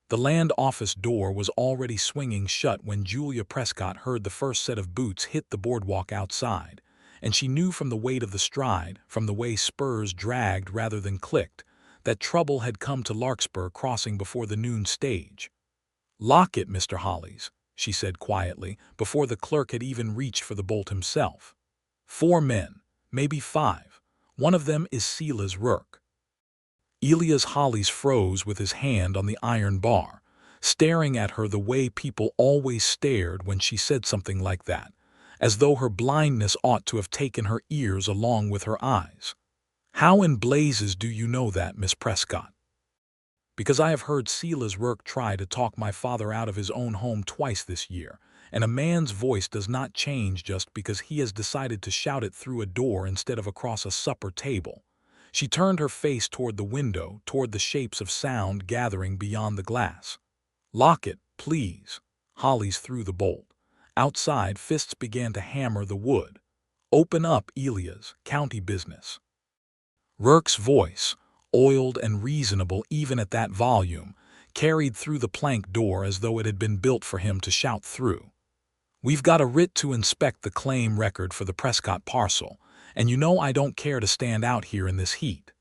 The land office door was already swinging shut when Julia Prescott heard the first set of boots hit the boardwalk outside, and she knew from the weight of the stride, from the way spurs dragged rather than clicked, that trouble had come to Larkspur Crossing before the noon stage. "Lock it, Mr. Hollies," she said quietly, before the clerk had even reached for the bolt himself. "4 men, maybe 5. One of them is Silas Rourke." Elias Hollies froze with his hand on the iron bar, staring at her the way people always stared when she said something like that, as though her blindness ought to have taken her ears along with her eyes. "How in blazes do you know that, Miss Prescott?" "Because I have heard Silas Rourke try to talk my father out of his own home twice this year, and a man's voice does not change just because he has decided to shout it through a door instead of across a supper table." She turned her face toward the window, toward the shapes of sound gathering beyond the glass. "Lock it, please." Hollies threw the bolt. Outside, fists began to hammer the wood. "Open up, Elias, county business." Rourke's voice, oiled and reasonable even at that volume, carried through the plank door as though it had been built for him to shout through. "We've got a writ to inspect the claim record for the Prescott parcel, and you know I don't care to stand out here in this heat."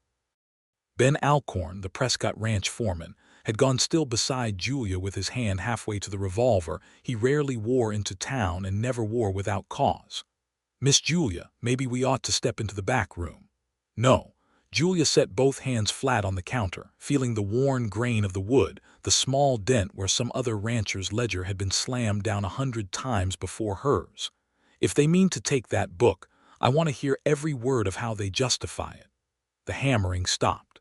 Ben Alcorn, the Prescott ranch foreman, had gone still beside Julia with his hand halfway to the revolver he rarely wore into town and never wore without cause. "Miss Julia, maybe we ought to step into the back room." "No." Julia set both hands flat on the counter, feeling the worn grain of the wood, the small dent where some other rancher's ledger had been slammed down 100 times before hers. "If they mean to take that book, I want to hear every word of how they justify it." The hammering stopped.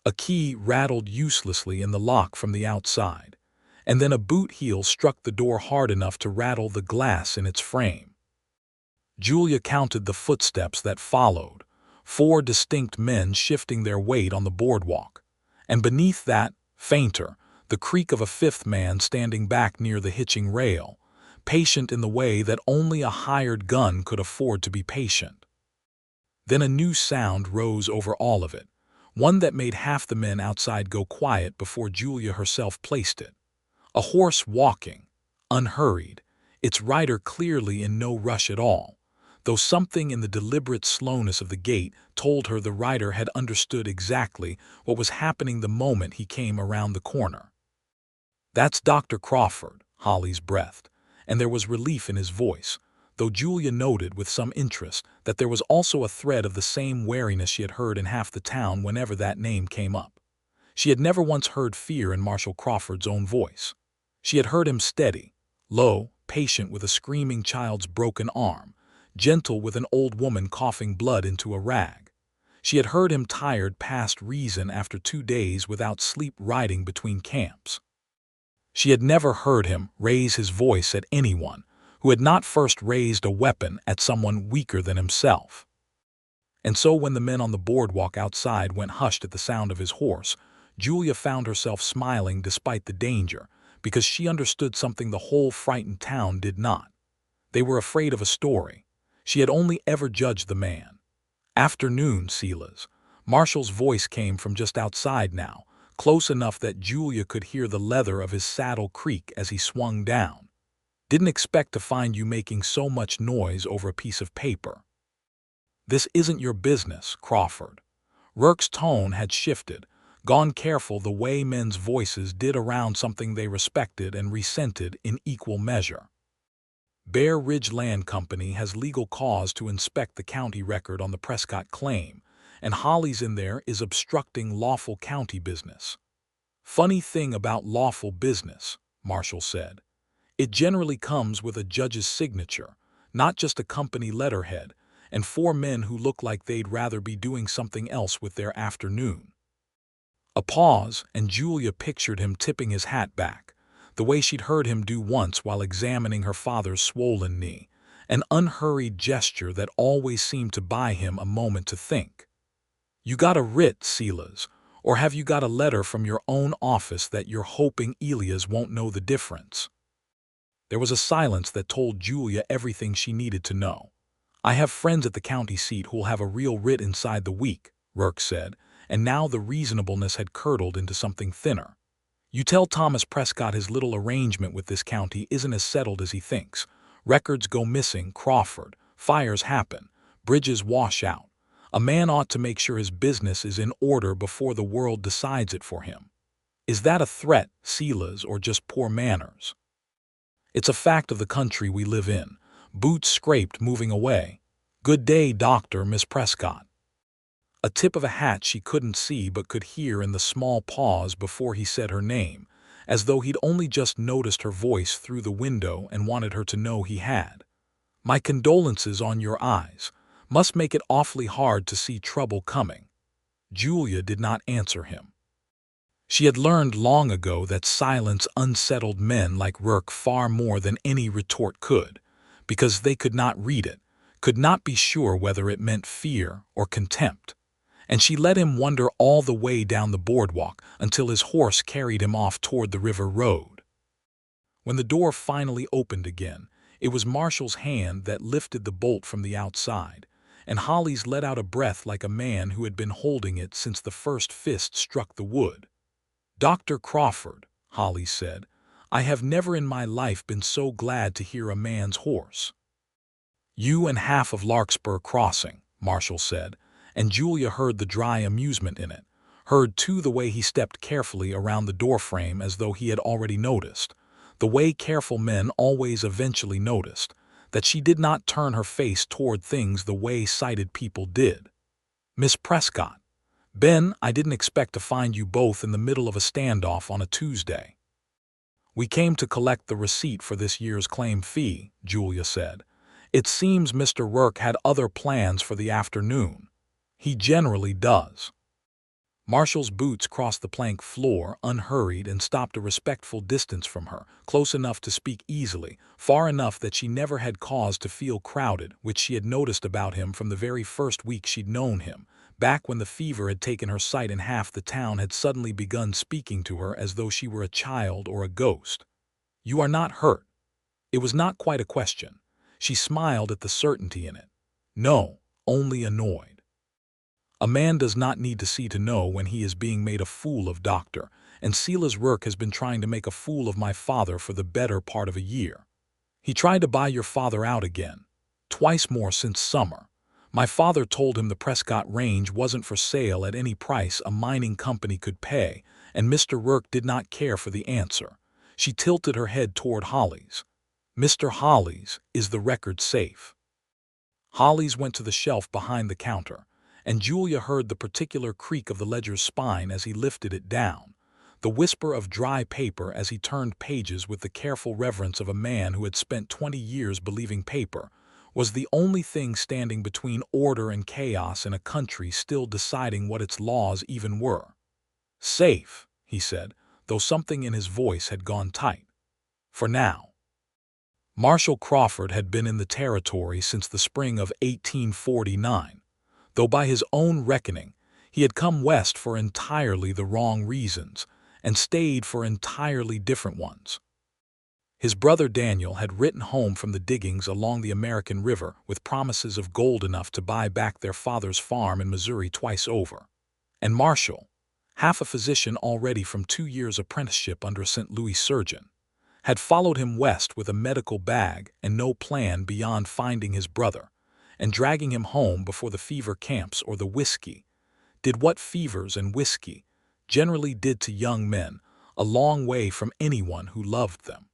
A key rattled uselessly in the lock from the outside, and then a boot heel struck the door hard enough to rattle the glass in its frame. Julia counted the footsteps that followed, 4 distinct men shifting their weight on the boardwalk, and beneath that, fainter, the creak of a 5th man standing back near the hitching rail, patient in the way that only a hired gun could afford to be patient. Then a new sound rose over all of it, one that made half the men outside go quiet before Julia herself placed it. A horse walking, unhurried, its rider clearly in no rush at all, though something in the deliberate slowness of the gait told her the rider had understood exactly what was happening the moment he came around the corner. "That's Dr. Crawford," Hollies breathed, and there was relief in his voice, though Julia noted with some interest that there was also a thread of the same wariness she had heard in half the town whenever that name came up. She had never once heard fear in Marshall Crawford's own voice. She had heard him steady, low, patient with a screaming child's broken arm, gentle with an old woman coughing blood into a rag. She had heard him tired past reason after 2 days without sleep riding between camps. She had never heard him raise his voice at anyone who had not first raised a weapon at someone weaker than himself. And so when the men on the boardwalk outside went hushed at the sound of his horse, Julia found herself smiling despite the danger, because she understood something the whole frightened town did not. They were afraid of a story. She had only ever judged the man. "Afternoon, Silas." Marshall's voice came from just outside now, close enough that Julia could hear the leather of his saddle creak as he swung down. "Didn't expect to find you making so much noise over a piece of paper." "This isn't your business, Crawford." Rourke's tone had shifted, gone careful the way men's voices did around something they respected and resented in equal measure. "Bear Ridge Land Company has legal cause to inspect the county record on the Prescott claim, and Hollies in there is obstructing lawful county business." "Funny thing about lawful business," Marshall said. "It generally comes with a judge's signature, not just a company letterhead, and 4 men who look like they'd rather be doing something else with their afternoon." A pause, and Julia pictured him tipping his hat back, the way she'd heard him do once while examining her father's swollen knee, an unhurried gesture that always seemed to buy him a moment to think. "You got a writ, Silas, or have you got a letter from your own office that you're hoping Elias won't know the difference?" There was a silence that told Julia everything she needed to know. "I have friends at the county seat who'll have a real writ inside the week," Rourke said, and now the reasonableness had curdled into something thinner. You tell Thomas Prescott his little arrangement with this county isn't as settled as he thinks. Records go missing, Crawford. Fires happen. Bridges wash out. A man ought to make sure his business is in order before the world decides it for him. Is that a threat, Silas, or just poor manners? It's a fact of the country we live in. Boots scraped, moving away. Good day, Doctor, Miss Prescott. A tip of a hat she couldn't see but could hear in the small pause before he said her name, as though he'd only just noticed her voice through the window and wanted her to know he had. My condolences on your eyes. Must make it awfully hard to see trouble coming. Julia did not answer him. She had learned long ago that silence unsettled men like Rourke far more than any retort could, because they could not read it, could not be sure whether it meant fear or contempt. And she let him wonder all the way down the boardwalk until his horse carried him off toward the river road. When the door finally opened again, it was Marshall's hand that lifted the bolt from the outside, and Holly's let out a breath like a man who had been holding it since the first fist struck the wood. Dr. Crawford, Holly said, I have never in my life been so glad to hear a man's horse. You and half of Larkspur Crossing, Marshall said, and Julia heard the dry amusement in it, heard too the way he stepped carefully around the doorframe as though he had already noticed, the way careful men always eventually noticed, that she did not turn her face toward things the way sighted people did. Miss Prescott. Ben, I didn't expect to find you both in the middle of a standoff on a Tuesday. We came to collect the receipt for this year's claim fee, Julia said. It seems Mr. Rourke had other plans for the afternoon. He generally does. Marshall's boots crossed the plank floor, unhurried, and stopped a respectful distance from her, close enough to speak easily, far enough that she never had cause to feel crowded, which she had noticed about him from the very first week she'd known him. Back when the fever had taken her sight and half the town had suddenly begun speaking to her as though she were a child or a ghost. You are not hurt. It was not quite a question. She smiled at the certainty in it. No, only annoyed. A man does not need to see to know when he is being made a fool of, Doctor, and Silas Rourke has been trying to make a fool of my father for the better part of a year. He tried to buy your father out again, twice more since summer. My father told him the Prescott Range wasn't for sale at any price a mining company could pay, and Mr. Rourke did not care for the answer. She tilted her head toward Holly's. Mr. Holly's, is the record safe? Holly's went to the shelf behind the counter, and Julia heard the particular creak of the ledger's spine as he lifted it down, the whisper of dry paper as he turned pages with the careful reverence of a man who had spent 20 years believing paper was the only thing standing between order and chaos in a country still deciding what its laws even were. Safe, he said, though something in his voice had gone tight. For now. Marshall Crawford had been in the territory since the spring of 1849. Though by his own reckoning, he had come west for entirely the wrong reasons and stayed for entirely different ones. His brother Daniel had written home from the diggings along the American River with promises of gold enough to buy back their father's farm in Missouri twice over. And Marshall, half a physician already from 2 years' apprenticeship under a St. Louis surgeon, had followed him west with a medical bag and no plan beyond finding his brother and dragging him home before the fever camps or the whiskey did what fevers and whiskey generally did to young men, a long way from anyone who loved them.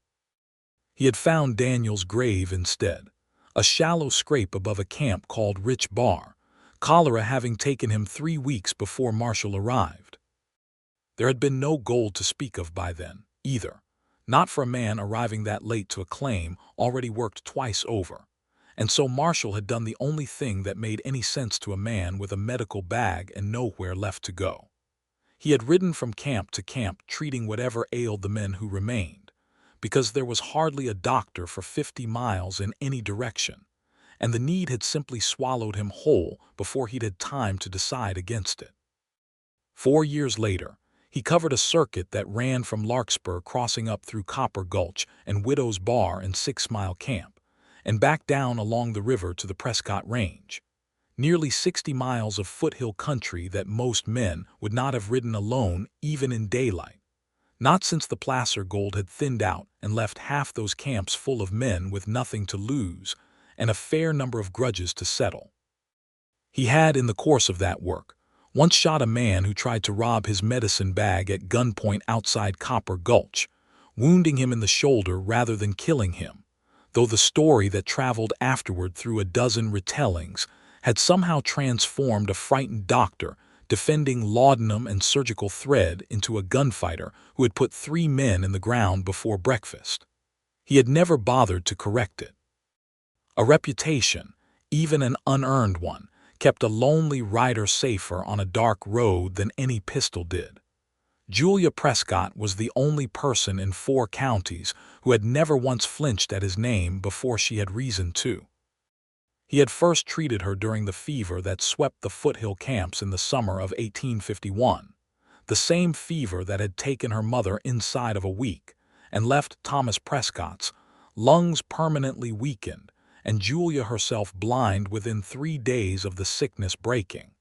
He had found Daniel's grave instead, a shallow scrape above a camp called Rich Bar, cholera having taken him 3 weeks before Marshall arrived. There had been no gold to speak of by then, either, not for a man arriving that late to a claim already worked twice over. And so Marshall had done the only thing that made any sense to a man with a medical bag and nowhere left to go. He had ridden from camp to camp treating whatever ailed the men who remained, because there was hardly a doctor for 50 miles in any direction, and the need had simply swallowed him whole before he'd had time to decide against it. 4 years later, he covered a circuit that ran from Larkspur crossing up through Copper Gulch and Widow's Bar and 6 Mile Camp, and back down along the river to the Prescott Range. Nearly 60 miles of foothill country that most men would not have ridden alone even in daylight. Not since the placer gold had thinned out and left half those camps full of men with nothing to lose and a fair number of grudges to settle. He had, in the course of that work, once shot a man who tried to rob his medicine bag at gunpoint outside Copper Gulch, wounding him in the shoulder rather than killing him, though the story that traveled afterward through a dozen retellings had somehow transformed a frightened doctor defending laudanum and surgical thread into a gunfighter who had put 3 men in the ground before breakfast. He had never bothered to correct it. A reputation, even an unearned one, kept a lonely rider safer on a dark road than any pistol did. Julia Prescott was the only person in 4 counties who had never once flinched at his name before she had reason to. He had first treated her during the fever that swept the foothill camps in the summer of 1851, the same fever that had taken her mother inside of a week and left Thomas Prescott's lungs permanently weakened and Julia herself blind within 3 days of the sickness breaking.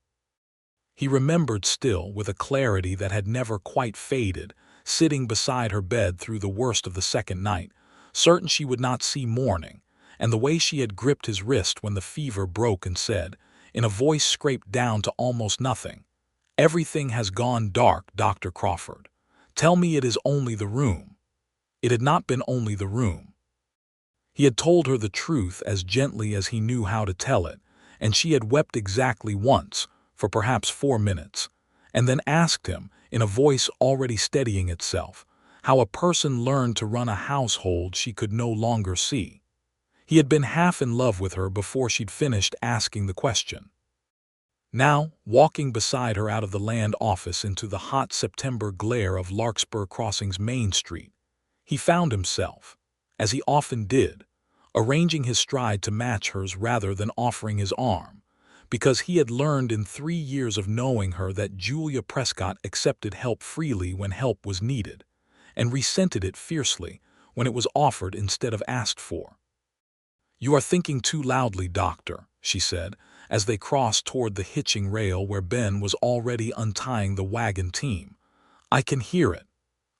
He remembered still, with a clarity that had never quite faded, sitting beside her bed through the worst of the second night, certain she would not see morning, and the way she had gripped his wrist when the fever broke and said, in a voice scraped down to almost nothing, "Everything has gone dark, Dr. Crawford. Tell me it is only the room." It had not been only the room. He had told her the truth as gently as he knew how to tell it, and she had wept exactly once, for perhaps 4 minutes, and then asked him, in a voice already steadying itself, how a person learned to run a household she could no longer see. He had been half in love with her before she'd finished asking the question. Now, walking beside her out of the land office into the hot September glare of Larkspur Crossing's Main Street, he found himself, as he often did, arranging his stride to match hers rather than offering his arm, because he had learned in 3 years of knowing her that Julia Prescott accepted help freely when help was needed, and resented it fiercely when it was offered instead of asked for. "You are thinking too loudly, Doctor," she said, as they crossed toward the hitching rail where Ben was already untying the wagon team. "I can hear it."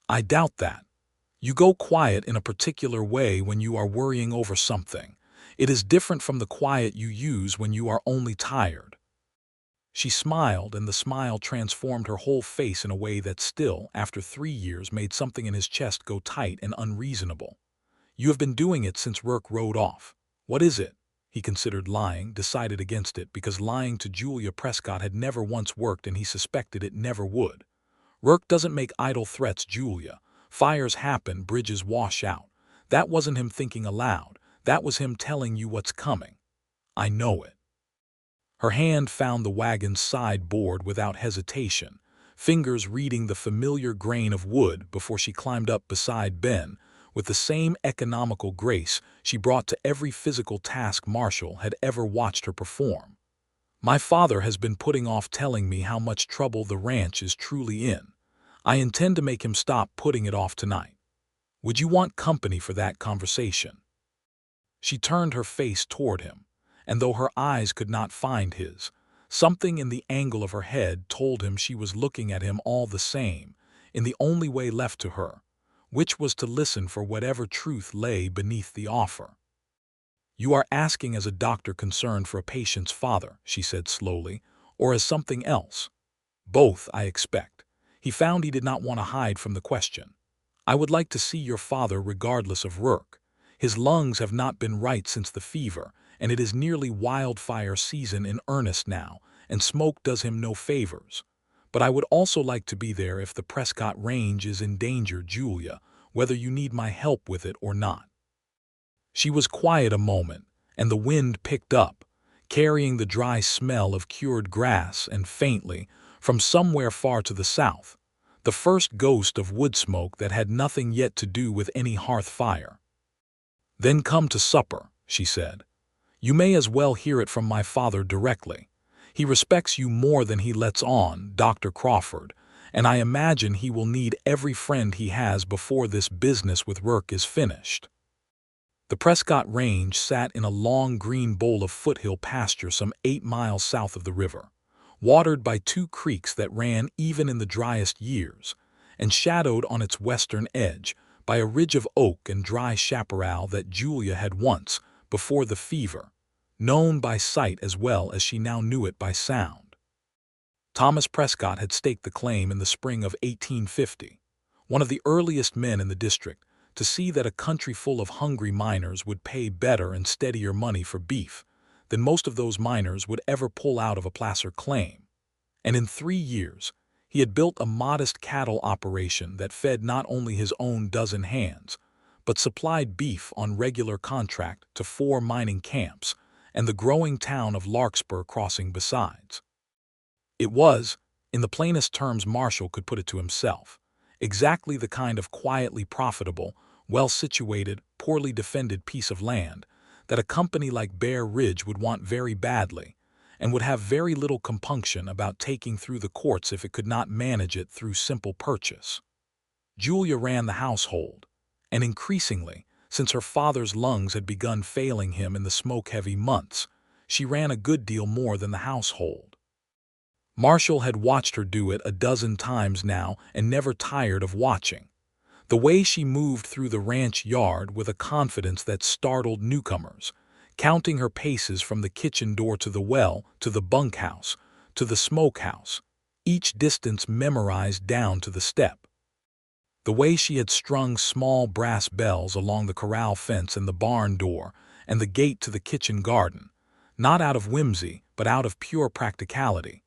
"I doubt that. You go quiet in a particular way when you are worrying over something. It is different from the quiet you use when you are only tired." She smiled, and the smile transformed her whole face in a way that still, after 3 years, made something in his chest go tight and unreasonable. "You have been doing it since Rourke rode off. What is it?" He considered lying, decided against it, because lying to Julia Prescott had never once worked and he suspected it never would. "Rourke doesn't make idle threats, Julia. Fires happen, bridges wash out. That wasn't him thinking aloud. That was him telling you what's coming." "I know it." Her hand found the wagon's side board without hesitation, fingers reading the familiar grain of wood before she climbed up beside Ben, with the same economical grace she brought to every physical task Marshall had ever watched her perform. "My father has been putting off telling me how much trouble the ranch is truly in. I intend to make him stop putting it off tonight. Would you want company for that conversation?" She turned her face toward him, and though her eyes could not find his, something in the angle of her head told him she was looking at him all the same, in the only way left to her, which was to listen for whatever truth lay beneath the offer. "You are asking as a doctor concerned for a patient's father," she said slowly, "or as something else?" "Both, I expect." He found he did not want to hide from the question. "I would like to see your father regardless of Rourke. His lungs have not been right since the fever, and it is nearly wildfire season in earnest now, and smoke does him no favors. But I would also like to be there if the Prescott Range is in danger, Julia, whether you need my help with it or not." She was quiet a moment, and the wind picked up, carrying the dry smell of cured grass and faintly, from somewhere far to the south, the first ghost of wood smoke that had nothing yet to do with any hearth fire. "Then come to supper," she said. "You may as well hear it from my father directly. He respects you more than he lets on, Dr. Crawford, and I imagine he will need every friend he has before this business with Rourke is finished." The Prescott Range sat in a long green bowl of foothill pasture some 8 miles south of the river, watered by 2 creeks that ran even in the driest years, and shadowed on its western edge by a ridge of oak and dry chaparral that Julia had once, before the fever, known by sight as well as she now knew it by sound. Thomas Prescott had staked the claim in the spring of 1850, one of the earliest men in the district, to see that a country full of hungry miners would pay better and steadier money for beef than most of those miners would ever pull out of a placer claim. And in 3 years, he had built a modest cattle operation that fed not only his own dozen hands, but supplied beef on regular contract to 4 mining camps and the growing town of Larkspur Crossing besides. It was, in the plainest terms Marshall could put it to himself, exactly the kind of quietly profitable, well-situated, poorly defended piece of land that a company like Bear Ridge would want very badly, and would have very little compunction about taking through the courts if it could not manage it through simple purchase. Julia ran the household, and increasingly, since her father's lungs had begun failing him in the smoke-heavy months, she ran a good deal more than the household. Marshall had watched her do it a dozen times now and never tired of watching. The way she moved through the ranch yard with a confidence that startled newcomers, counting her paces from the kitchen door to the well, to the bunkhouse, to the smokehouse, each distance memorized down to the step. The way she had strung small brass bells along the corral fence and the barn door and the gate to the kitchen garden, not out of whimsy but out of pure practicality,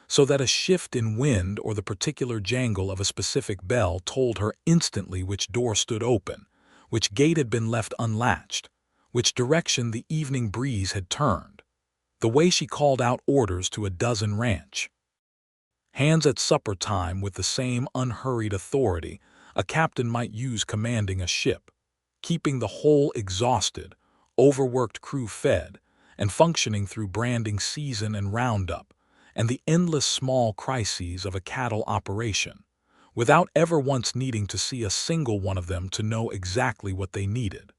so that a shift in wind or the particular jangle of a specific bell told her instantly which door stood open, which gate had been left unlatched, which direction the evening breeze had turned, the way she called out orders to a dozen ranch hands at supper time with the same unhurried authority a captain might use commanding a ship, keeping the whole exhausted, overworked crew fed and functioning through branding season and roundup, and the endless small crises of a cattle operation, without ever once needing to see a single one of them to know exactly what they needed.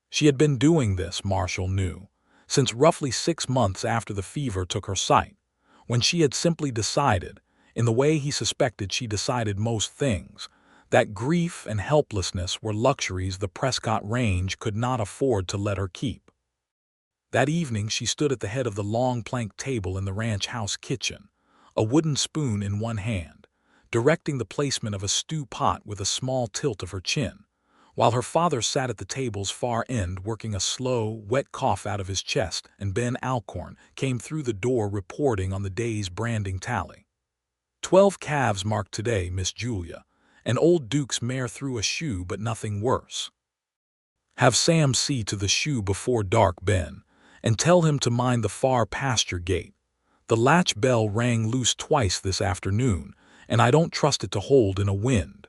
She had been doing this, Marshall knew, since roughly 6 months after the fever took her sight, when she had simply decided, in the way he suspected she decided most things, that grief and helplessness were luxuries the Prescott Range could not afford to let her keep. That evening she stood at the head of the long plank table in the ranch house kitchen, a wooden spoon in one hand, directing the placement of a stew pot with a small tilt of her chin, while her father sat at the table's far end working a slow, wet cough out of his chest, and Ben Alcorn came through the door reporting on the day's branding tally. 12 calves marked today, Miss Julia, and old Duke's mare threw a shoe but nothing worse. Have Sam see to the shoe before dark, Ben, and tell him to mind the far pasture gate. The latch bell rang loose twice this afternoon, and I don't trust it to hold in a wind.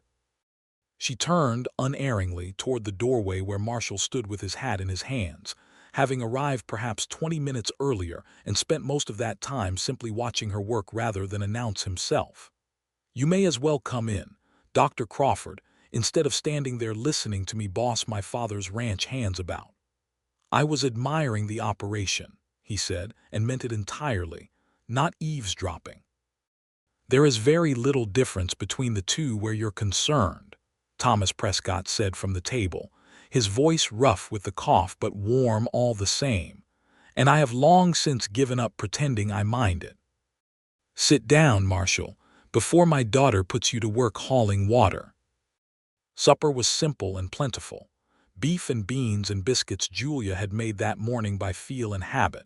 She turned unerringly toward the doorway where Marshall stood with his hat in his hands, having arrived perhaps 20 minutes earlier and spent most of that time simply watching her work rather than announce himself. You may as well come in, Dr. Crawford, instead of standing there listening to me boss my father's ranch hands about. I was admiring the operation, he said, and meant it entirely, not eavesdropping. There is very little difference between the two where you're concerned, Thomas Prescott said from the table, his voice rough with the cough but warm all the same, and I have long since given up pretending I mind it. Sit down, Marshall, before my daughter puts you to work hauling water. Supper was simple and plentiful. Beef and beans and biscuits Julia had made that morning by feel and habit,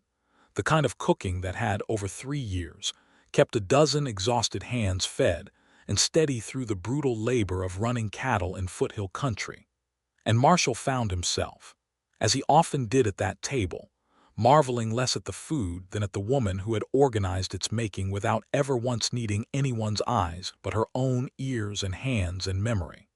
the kind of cooking that had, over 3 years, kept a dozen exhausted hands fed and steady through the brutal labor of running cattle in foothill country. And Marshall found himself, as he often did at that table, marveling less at the food than at the woman who had organized its making without ever once needing anyone's eyes but her own ears and hands and memory.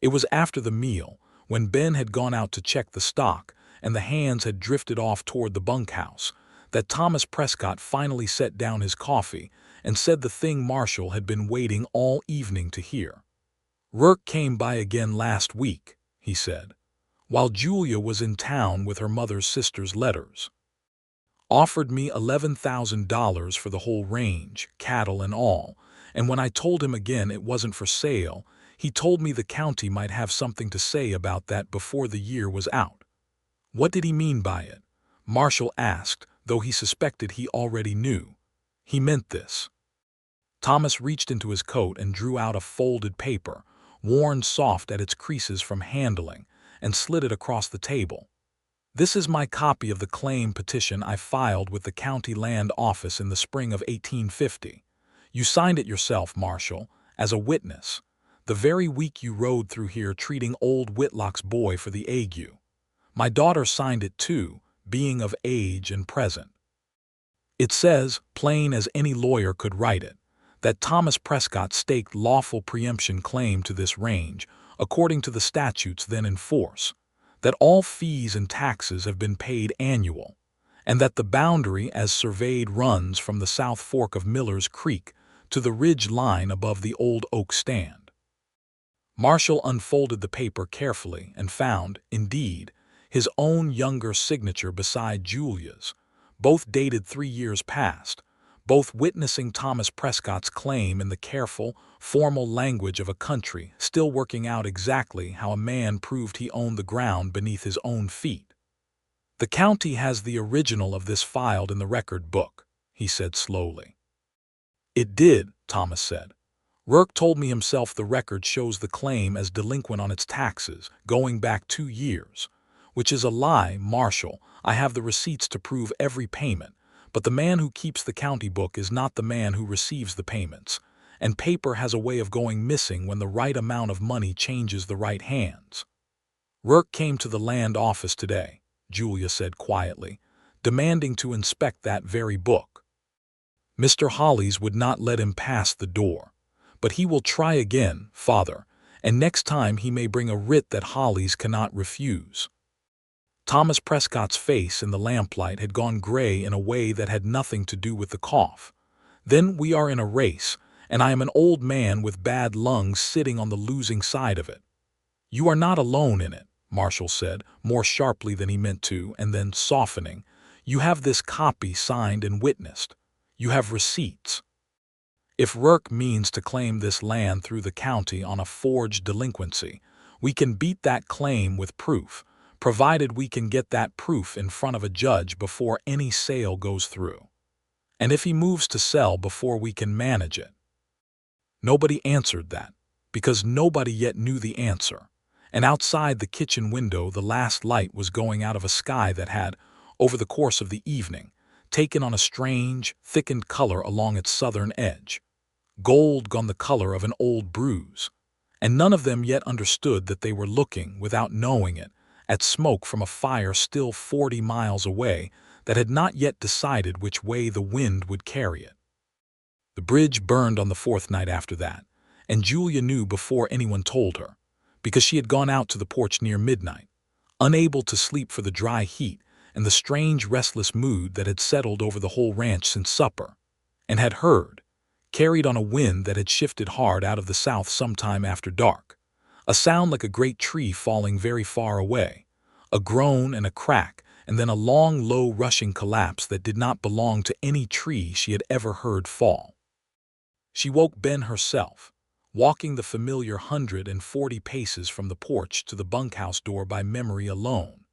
It was after the meal, when Ben had gone out to check the stock and the hands had drifted off toward the bunkhouse, that Thomas Prescott finally set down his coffee and said the thing Marshall had been waiting all evening to hear. Rourke came by again last week, he said, while Julia was in town with her mother's sister's letters. Offered me $11,000 for the whole range, cattle and all, and when I told him again it wasn't for sale, he told me the county might have something to say about that before the year was out. What did he mean by it? Marshall asked, though he suspected he already knew. He meant this. Thomas reached into his coat and drew out a folded paper, worn soft at its creases from handling, and slid it across the table. This is my copy of the claim petition I filed with the county land office in the spring of 1850. You signed it yourself, Marshall, as a witness, the very week you rode through here treating old Whitlock's boy for the ague. My daughter signed it too, being of age and present. It says, plain as any lawyer could write it, that Thomas Prescott staked lawful preemption claim to this range, according to the statutes then in force, that all fees and taxes have been paid annual, and that the boundary as surveyed runs from the south fork of Miller's Creek to the ridge line above the old oak stand. Marshall unfolded the paper carefully and found, indeed, his own younger signature beside Julia's, both dated 3 years past, both witnessing Thomas Prescott's claim in the careful, formal language of a country still working out exactly how a man proved he owned the ground beneath his own feet. The county has the original of this filed in the record book, he said slowly. It did, Thomas said. Rourke told me himself the record shows the claim as delinquent on its taxes, going back 2 years, which is a lie, Marshall. I have the receipts to prove every payment. But the man who keeps the county book is not the man who receives the payments, and paper has a way of going missing when the right amount of money changes the right hands. Rourke came to the land office today, Julia said quietly, demanding to inspect that very book. Mr. Hollies would not let him pass the door, but he will try again, Father, and next time he may bring a writ that Hollies cannot refuse. Thomas Prescott's face in the lamplight had gone gray in a way that had nothing to do with the cough. Then we are in a race, and I am an old man with bad lungs sitting on the losing side of it. You are not alone in it, Marshall said, more sharply than he meant to, and then softening. You have this copy signed and witnessed. You have receipts. If Rourke means to claim this land through the county on a forged delinquency, we can beat that claim with proof, provided we can get that proof in front of a judge before any sale goes through. And if he moves to sell before we can manage it. Nobody answered that, because nobody yet knew the answer, and outside the kitchen window the last light was going out of a sky that had, over the course of the evening, taken on a strange, thickened color along its southern edge. Gold gone the color of an old bruise, and none of them yet understood that they were looking, without knowing it, at smoke from a fire still 40 miles away that had not yet decided which way the wind would carry it. The bridge burned on the 4th night after that, and Julia knew before anyone told her, because she had gone out to the porch near midnight, unable to sleep for the dry heat and the strange restless mood that had settled over the whole ranch since supper, and had heard, carried on a wind that had shifted hard out of the south sometime after dark, a sound like a great tree falling very far away, a groan and a crack, and then a long, low, rushing collapse that did not belong to any tree she had ever heard fall. She woke Ben herself, walking the familiar 140 paces from the porch to the bunkhouse door by memory alone,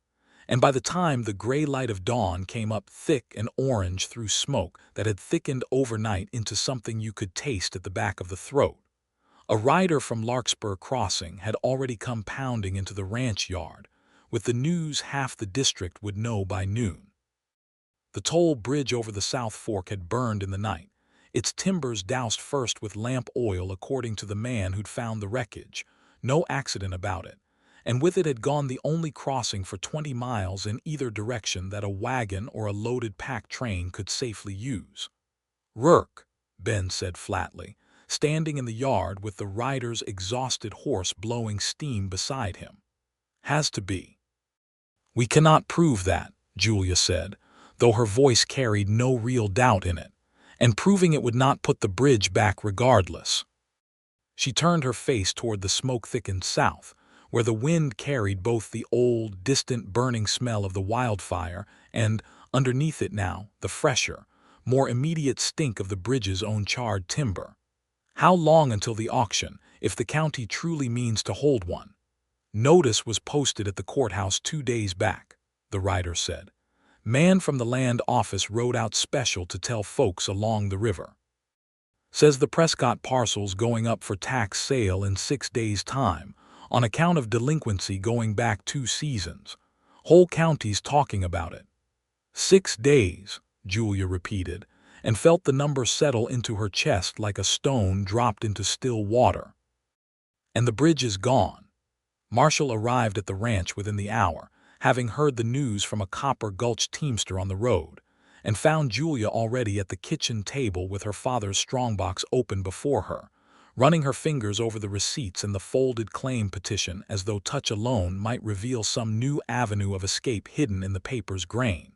and by the time the gray light of dawn came up thick and orange through smoke that had thickened overnight into something you could taste at the back of the throat, a rider from Larkspur Crossing had already come pounding into the ranch yard, with the news half the district would know by noon. The toll bridge over the South Fork had burned in the night, its timbers doused first with lamp oil according to the man who'd found the wreckage, no accident about it, and with it had gone the only crossing for 20 miles in either direction that a wagon or a loaded pack train could safely use. Rourke, Ben said flatly, standing in the yard with the rider's exhausted horse blowing steam beside him. Has to be. We cannot prove that, Julia said, though her voice carried no real doubt in it, and proving it would not put the bridge back regardless. She turned her face toward the smoke-thickened south, where the wind carried both the old, distant burning smell of the wildfire and, underneath it now, the fresher, more immediate stink of the bridge's own charred timber. How long until the auction, if the county truly means to hold one? Notice was posted at the courthouse 2 days back, the writer said. Man from the land office rode out special to tell folks along the river. Says the Prescott parcel's going up for tax sale in 6 days' time, on account of delinquency going back 2 seasons. Whole county's talking about it. 6 days, Julia repeated, and felt the number settle into her chest like a stone dropped into still water. And the bridge is gone. Marshall arrived at the ranch within the hour, having heard the news from a Copper Gulch teamster on the road, and found Julia already at the kitchen table with her father's strongbox open before her, running her fingers over the receipts and the folded claim petition as though touch alone might reveal some new avenue of escape hidden in the paper's grain.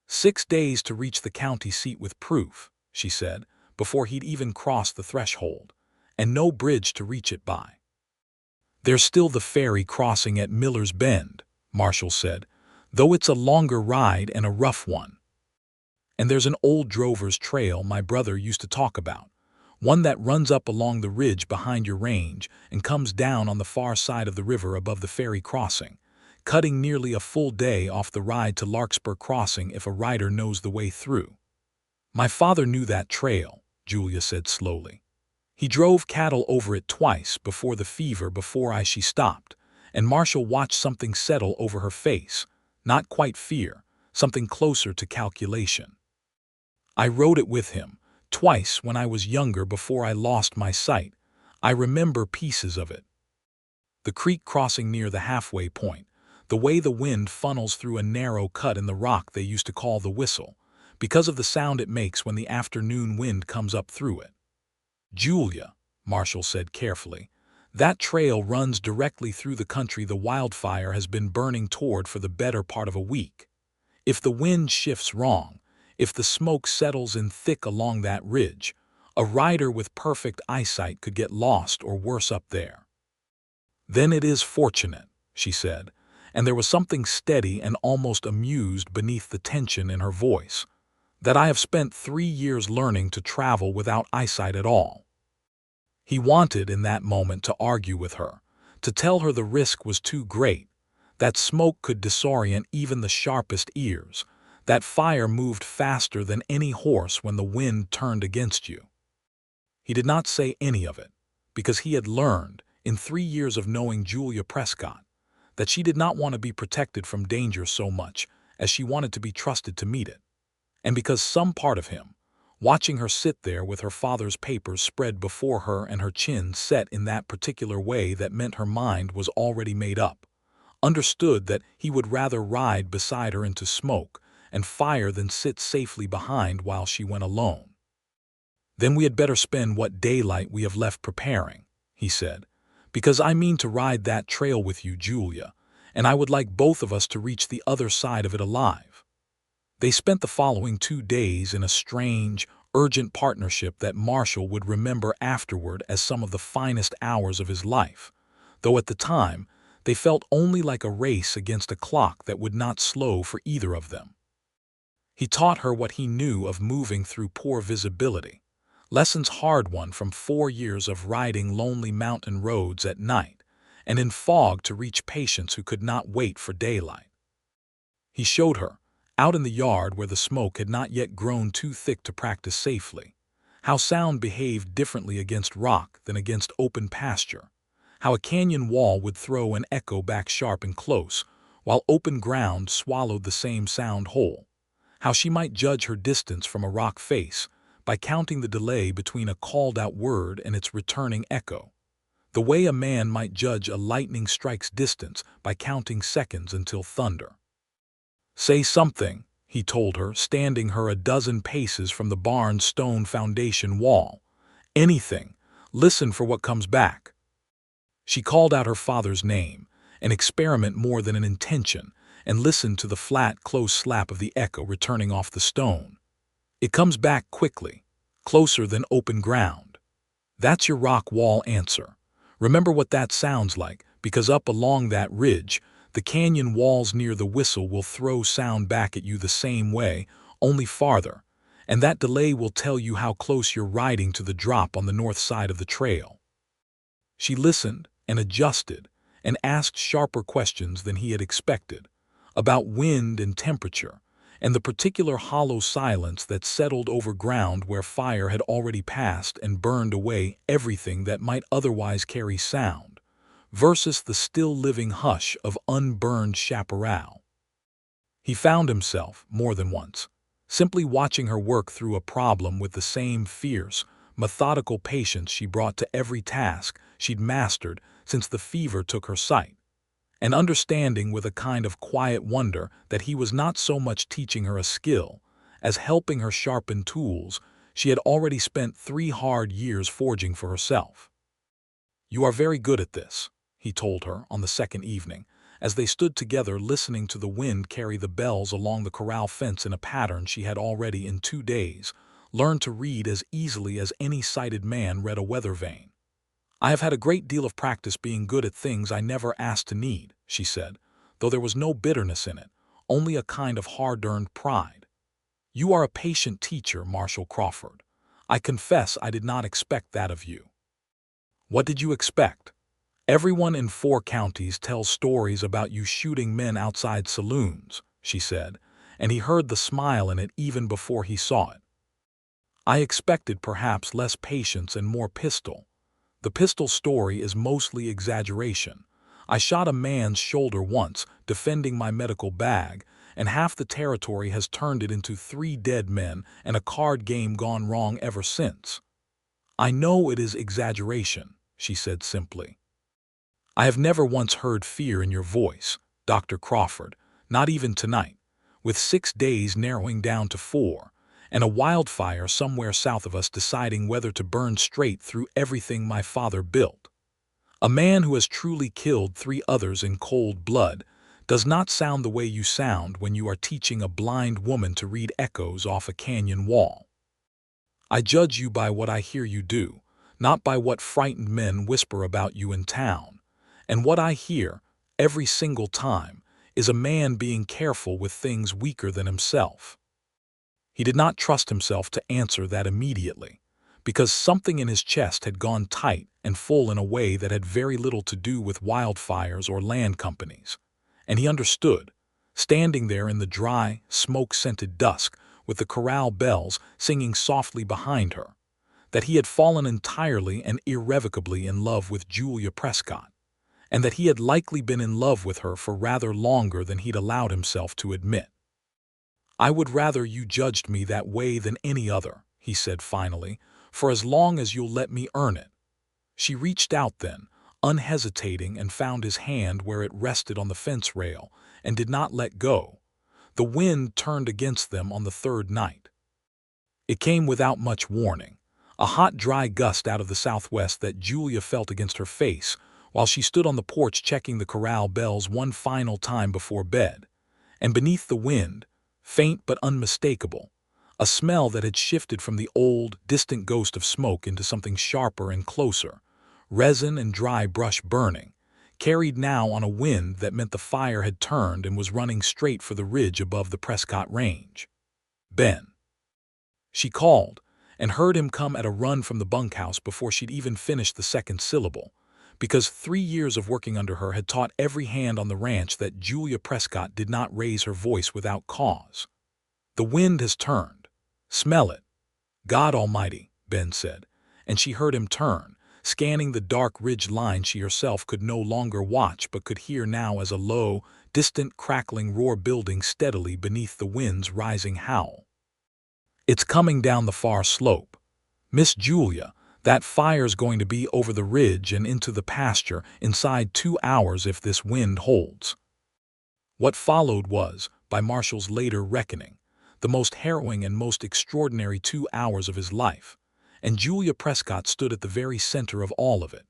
6 days to reach the county seat with proof, she said, before he'd even crossed the threshold, and no bridge to reach it by. There's still the ferry crossing at Miller's Bend, Marshall said, though it's a longer ride and a rough one. And there's an old drover's trail my brother used to talk about, one that runs up along the ridge behind your range and comes down on the far side of the river above the ferry crossing, cutting nearly a full day off the ride to Larkspur Crossing if a rider knows the way through. My father knew that trail, Julia said slowly. He drove cattle over it twice before the fever she stopped, and Marshall watched something settle over her face, not quite fear, something closer to calculation. I rode it with him, twice when I was younger before I lost my sight. I remember pieces of it. The creek crossing near the halfway point, the way the wind funnels through a narrow cut in the rock they used to call the Whistle, because of the sound it makes when the afternoon wind comes up through it. Julia, Marshall said carefully, that trail runs directly through the country the wildfire has been burning toward for the better part of a week. If the wind shifts wrong, if the smoke settles in thick along that ridge, a rider with perfect eyesight could get lost or worse up there. Then it is fortunate, she said, and there was something steady and almost amused beneath the tension in her voice, that I have spent 3 years learning to travel without eyesight at all. He wanted in that moment to argue with her, to tell her the risk was too great, that smoke could disorient even the sharpest ears, that fire moved faster than any horse when the wind turned against you. He did not say any of it, because he had learned, in 3 years of knowing Julia Prescott, that she did not want to be protected from danger so much as she wanted to be trusted to meet it, and because some part of him, watching her sit there with her father's papers spread before her and her chin set in that particular way that meant her mind was already made up, understood that he would rather ride beside her into smoke and fire than sit safely behind while she went alone. Then we had better spend what daylight we have left preparing, he said, because I mean to ride that trail with you, Julia, and I would like both of us to reach the other side of it alive. They spent the following 2 days in a strange, urgent partnership that Marshall would remember afterward as some of the finest hours of his life, though at the time they felt only like a race against a clock that would not slow for either of them. He taught her what he knew of moving through poor visibility, lessons hard won from 4 years of riding lonely mountain roads at night and in fog to reach patients who could not wait for daylight. He showed her, out in the yard where the smoke had not yet grown too thick to practice safely, how sound behaved differently against rock than against open pasture, how a canyon wall would throw an echo back sharp and close, while open ground swallowed the same sound whole, how she might judge her distance from a rock face by counting the delay between a called-out word and its returning echo, the way a man might judge a lightning strike's distance by counting seconds until thunder. Say something, he told her, standing her a dozen paces from the barn's stone foundation wall. Anything. Listen for what comes back. She called out her father's name, an experiment more than an intention, and listened to the flat, close slap of the echo returning off the stone. It comes back quickly, closer than open ground. That's your rock wall answer. Remember what that sounds like, because up along that ridge, the canyon walls near the Whistle will throw sound back at you the same way, only farther, and that delay will tell you how close you're riding to the drop on the north side of the trail." She listened and adjusted and asked sharper questions than he had expected, about wind and temperature, and the particular hollow silence that settled over ground where fire had already passed and burned away everything that might otherwise carry sound, versus the still-living hush of unburned chaparral. He found himself, more than once, simply watching her work through a problem with the same fierce, methodical patience she brought to every task she'd mastered since the fever took her sight, and understanding with a kind of quiet wonder that he was not so much teaching her a skill as helping her sharpen tools she had already spent 3 hard years forging for herself. "You are very good at this," he told her on the second evening, as they stood together listening to the wind carry the bells along the corral fence in a pattern she had already in 2 days learned to read as easily as any sighted man read a weather vane. "I have had a great deal of practice being good at things I never asked to need," she said, though there was no bitterness in it, only a kind of hard-earned pride. "You are a patient teacher, Marshall Crawford. I confess I did not expect that of you." "What did you expect? Everyone in 4 counties tells stories about you shooting men outside saloons," she said, and he heard the smile in it even before he saw it. "I expected perhaps less patience and more pistol. The pistol story is mostly exaggeration. I shot a man's shoulder once, defending my medical bag, and half the territory has turned it into 3 dead men and a card game gone wrong ever since." "I know it is exaggeration," she said simply. "I have never once heard fear in your voice, Dr. Crawford, not even tonight, with 6 days narrowing down to 4, and a wildfire somewhere south of us deciding whether to burn straight through everything my father built. A man who has truly killed 3 others in cold blood does not sound the way you sound when you are teaching a blind woman to read echoes off a canyon wall. I judge you by what I hear you do, not by what frightened men whisper about you in town. And what I hear, every single time, is a man being careful with things weaker than himself." He did not trust himself to answer that immediately, because something in his chest had gone tight and full in a way that had very little to do with wildfires or land companies. And he understood, standing there in the dry, smoke-scented dusk with the corral bells singing softly behind her, that he had fallen entirely and irrevocably in love with Julia Prescott, and that he had likely been in love with her for rather longer than he'd allowed himself to admit. "I would rather you judged me that way than any other," he said finally, "for as long as you'll let me earn it." She reached out then, unhesitating, and found his hand where it rested on the fence rail, and did not let go. The wind turned against them on the 3rd night. It came without much warning, a hot, dry gust out of the southwest that Julia felt against her face while she stood on the porch checking the corral bells one final time before bed, and beneath the wind, faint but unmistakable, a smell that had shifted from the old, distant ghost of smoke into something sharper and closer, resin and dry brush burning, carried now on a wind that meant the fire had turned and was running straight for the ridge above the Prescott Range. "Ben," she called, and heard him come at a run from the bunkhouse before she'd even finished the second syllable, because 3 years of working under her had taught every hand on the ranch that Julia Prescott did not raise her voice without cause. "The wind has turned. Smell it." "God Almighty," Ben said, and she heard him turn, scanning the dark ridge line she herself could no longer watch but could hear now as a low, distant crackling roar building steadily beneath the wind's rising howl. "It's coming down the far slope. Miss Julia, that fire's going to be over the ridge and into the pasture inside 2 hours if this wind holds." What followed was, by Marshall's later reckoning, the most harrowing and most extraordinary 2 hours of his life, and Julia Prescott stood at the very center of all of it.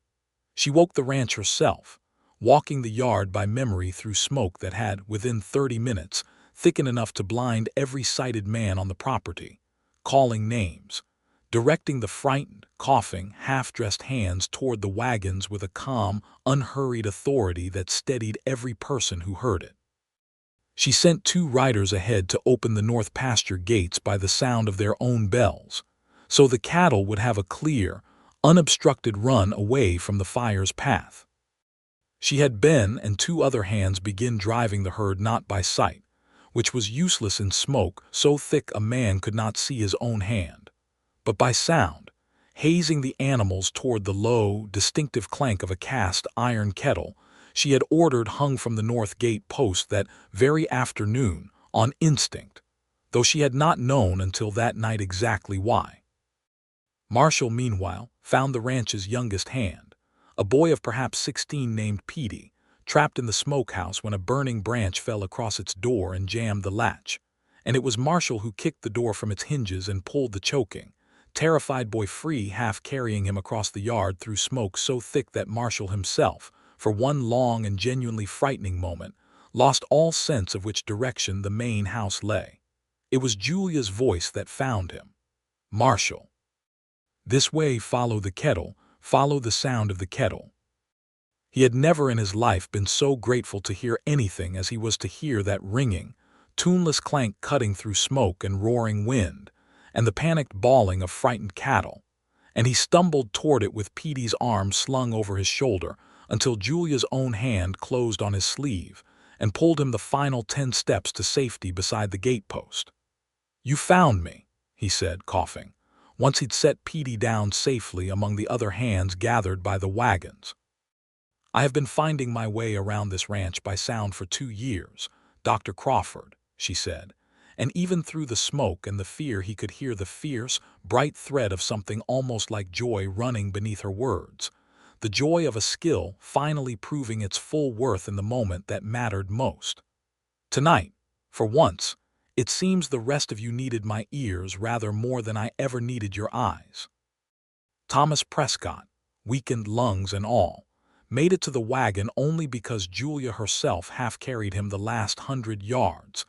She woke the ranch herself, walking the yard by memory through smoke that had, within 30 minutes, thickened enough to blind every sighted man on the property, calling names, directing the frightened, coughing, half-dressed hands toward the wagons with a calm, unhurried authority that steadied every person who heard it. She sent 2 riders ahead to open the north pasture gates by the sound of their own bells, so the cattle would have a clear, unobstructed run away from the fire's path. She had Ben and 2 other hands begin driving the herd not by sight, which was useless in smoke so thick a man could not see his own hand, but by sound, hazing the animals toward the low, distinctive clank of a cast iron kettle she had ordered hung from the north gate post that very afternoon on instinct, though she had not known until that night exactly why. Marshall, meanwhile, found the ranch's youngest hand, a boy of perhaps 16 named Petey, trapped in the smokehouse when a burning branch fell across its door and jammed the latch, and it was Marshall who kicked the door from its hinges and pulled the choking, terrified boy free, half carrying him across the yard through smoke so thick that Marshall himself, for one long and genuinely frightening moment, lost all sense of which direction the main house lay. It was Julia's voice that found him. "Marshall. This way, follow the kettle, follow the sound of the kettle." He had never in his life been so grateful to hear anything as he was to hear that ringing, tuneless clank cutting through smoke and roaring wind, and the panicked bawling of frightened cattle, and he stumbled toward it with Petey's arm slung over his shoulder until Julia's own hand closed on his sleeve and pulled him the final 10 steps to safety beside the gatepost. "You found me," he said, coughing, once he'd set Petey down safely among the other hands gathered by the wagons. "I have been finding my way around this ranch by sound for 2 years, Dr. Crawford," she said, and even through the smoke and the fear he could hear the fierce, bright thread of something almost like joy running beneath her words, the joy of a skill finally proving its full worth in the moment that mattered most. "Tonight, for once, it seems the rest of you needed my ears rather more than I ever needed your eyes." Thomas Prescott, weakened lungs and all, made it to the wagon only because Julia herself half carried him the last 100 yards,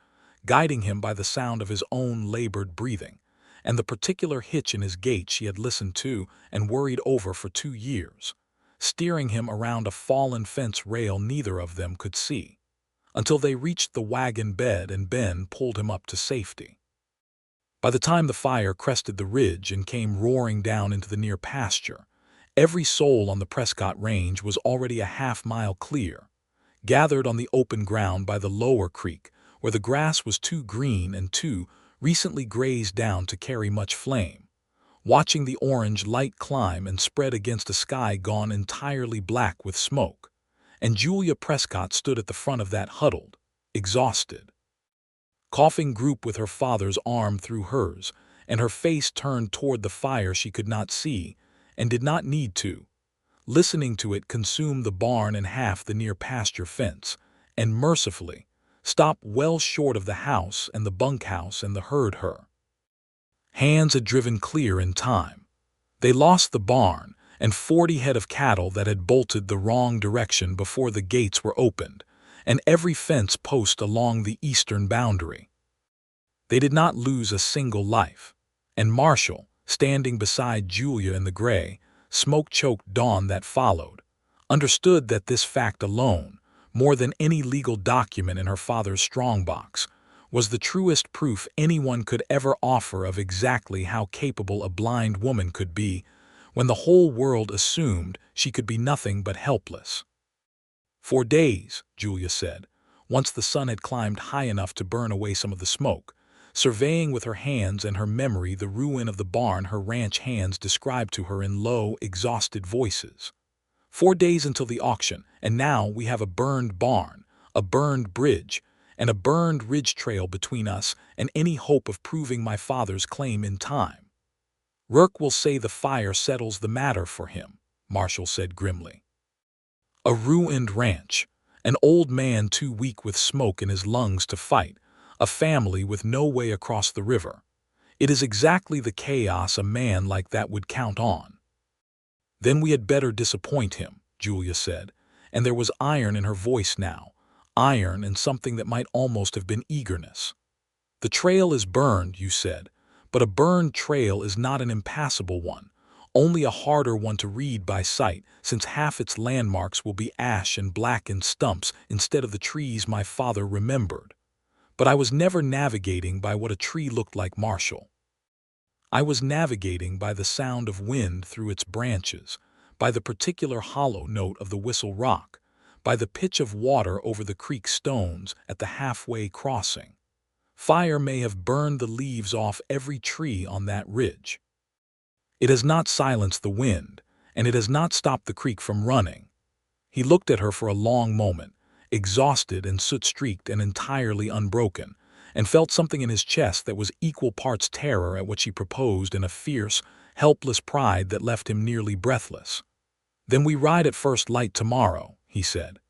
guiding him by the sound of his own labored breathing, and the particular hitch in his gait she had listened to and worried over for 2 years, steering him around a fallen fence rail neither of them could see, until they reached the wagon bed and Ben pulled him up to safety. By the time the fire crested the ridge and came roaring down into the near pasture, every soul on the Prescott Range was already a half-mile clear, gathered on the open ground by the lower creek, where the grass was too green and too recently grazed down to carry much flame, watching the orange light climb and spread against a sky gone entirely black with smoke, and Julia Prescott stood at the front of that huddled, exhausted, coughing group with her father's arm through hers and her face turned toward the fire she could not see and did not need to, listening to it consume the barn and half the near pasture fence, and mercifully stop well short of the house and the bunkhouse and the herd her hands had driven clear in time. They lost the barn and 40 head of cattle that had bolted the wrong direction before the gates were opened, and every fence post along the eastern boundary. They did not lose a single life, and Marshall, standing beside Julia in the gray, smoke-choked dawn that followed, understood that this fact alone, more than any legal document in her father's strongbox, was the truest proof anyone could ever offer of exactly how capable a blind woman could be when the whole world assumed she could be nothing but helpless. "For days," Julia said, once the sun had climbed high enough to burn away some of the smoke, surveying with her hands and her memory the ruin of the barn her ranch hands described to her in low, exhausted voices. 4 days until the auction, and now we have a burned barn, a burned bridge, and a burned ridge trail between us and any hope of proving my father's claim in time. Rourke will say the fire settles the matter for him," Marshall said grimly. "A ruined ranch, an old man too weak with smoke in his lungs to fight, a family with no way across the river. It is exactly the chaos a man like that would count on." "Then we had better disappoint him," Julia said, and there was iron in her voice now, iron and something that might almost have been eagerness. "The trail is burned," you said, "but a burned trail is not an impassable one, only a harder one to read by sight, since half its landmarks will be ash and blackened stumps instead of the trees my father remembered. But I was never navigating by what a tree looked like, Marshall. I was navigating by the sound of wind through its branches, by the particular hollow note of the Whistle Rock, by the pitch of water over the creek stones at the halfway crossing. Fire may have burned the leaves off every tree on that ridge. It has not silenced the wind, and it has not stopped the creek from running. He looked at her for a long moment, exhausted and soot-streaked and entirely unbroken, and felt something in his chest that was equal parts terror at what she proposed and a fierce, helpless pride that left him nearly breathless. "Then we ride at first light tomorrow," he said.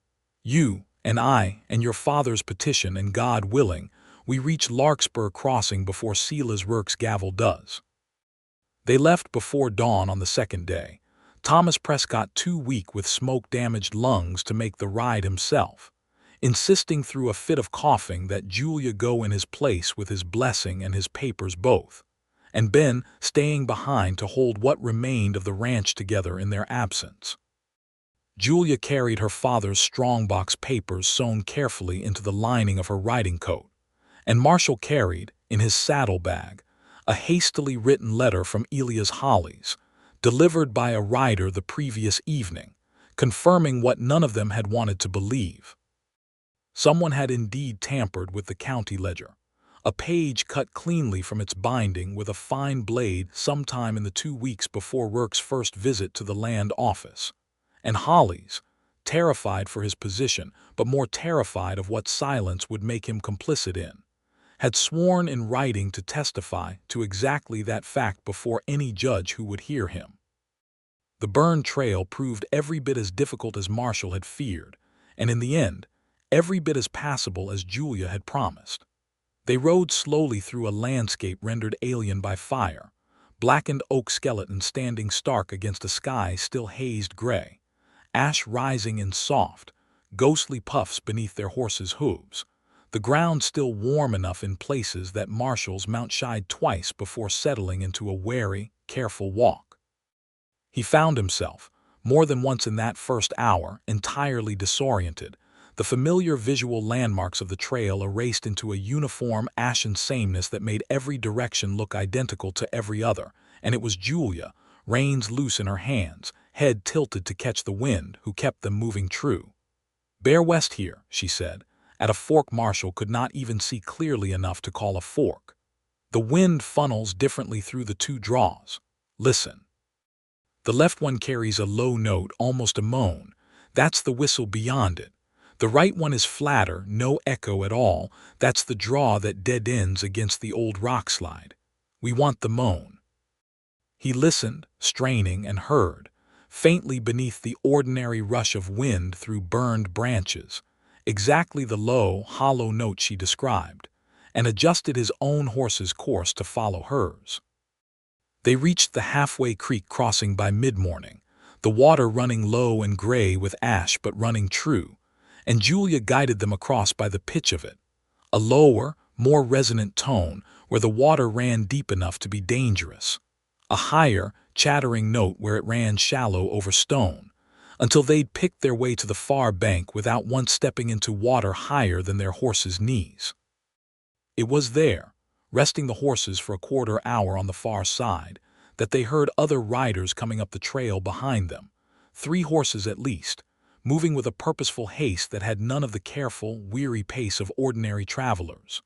"You and I and your father's petition, and God willing, we reach Larkspur Crossing before Sela's Rurk's gavel does." They left before dawn on the second day, Thomas Prescott too weak with smoke-damaged lungs to make the ride himself, insisting through a fit of coughing that Julia go in his place with his blessing and his papers both, and Ben staying behind to hold what remained of the ranch together in their absence. Julia carried her father's strongbox papers sewn carefully into the lining of her riding coat, and Marshall carried, in his saddlebag, a hastily written letter from Elias Hollies, delivered by a rider the previous evening, confirming what none of them had wanted to believe. Someone had indeed tampered with the county ledger, a page cut cleanly from its binding with a fine blade sometime in the 2 weeks before Rurk's first visit to the land office, and Hollies, terrified for his position but more terrified of what silence would make him complicit in, had sworn in writing to testify to exactly that fact before any judge who would hear him. The burned trail proved every bit as difficult as Marshall had feared, and in the end, every bit as passable as Julia had promised. They rode slowly through a landscape rendered alien by fire, blackened oak skeletons standing stark against a sky still hazed gray, ash rising in soft, ghostly puffs beneath their horses' hooves, the ground still warm enough in places that Marshall's mount shied twice before settling into a wary, careful walk. He found himself, more than once in that first hour, entirely disoriented, the familiar visual landmarks of the trail erased into a uniform ashen sameness that made every direction look identical to every other, and it was Julia, reins loose in her hands, head tilted to catch the wind, who kept them moving true. "Bear west here," she said, at a fork Marshall could not even see clearly enough to call a fork. "The wind funnels differently through the 2 draws. Listen. The left one carries a low note, almost a moan. That's the whistle beyond it. The right one is flatter, no echo at all. That's the draw that dead ends against the old rock slide. We want the moan." He listened, straining, and heard, faintly beneath the ordinary rush of wind through burned branches, exactly the low, hollow note she described, and adjusted his own horse's course to follow hers. They reached the halfway creek crossing by mid-morning, the water running low and gray with ash but running true, and Julia guided them across by the pitch of it, a lower, more resonant tone where the water ran deep enough to be dangerous, a higher, chattering note where it ran shallow over stone, until they'd picked their way to the far bank without once stepping into water higher than their horses' knees. It was there, resting the horses for a quarter hour on the far side, that they heard other riders coming up the trail behind them, 3 horses at least, moving with a purposeful haste that had none of the careful, weary pace of ordinary travelers.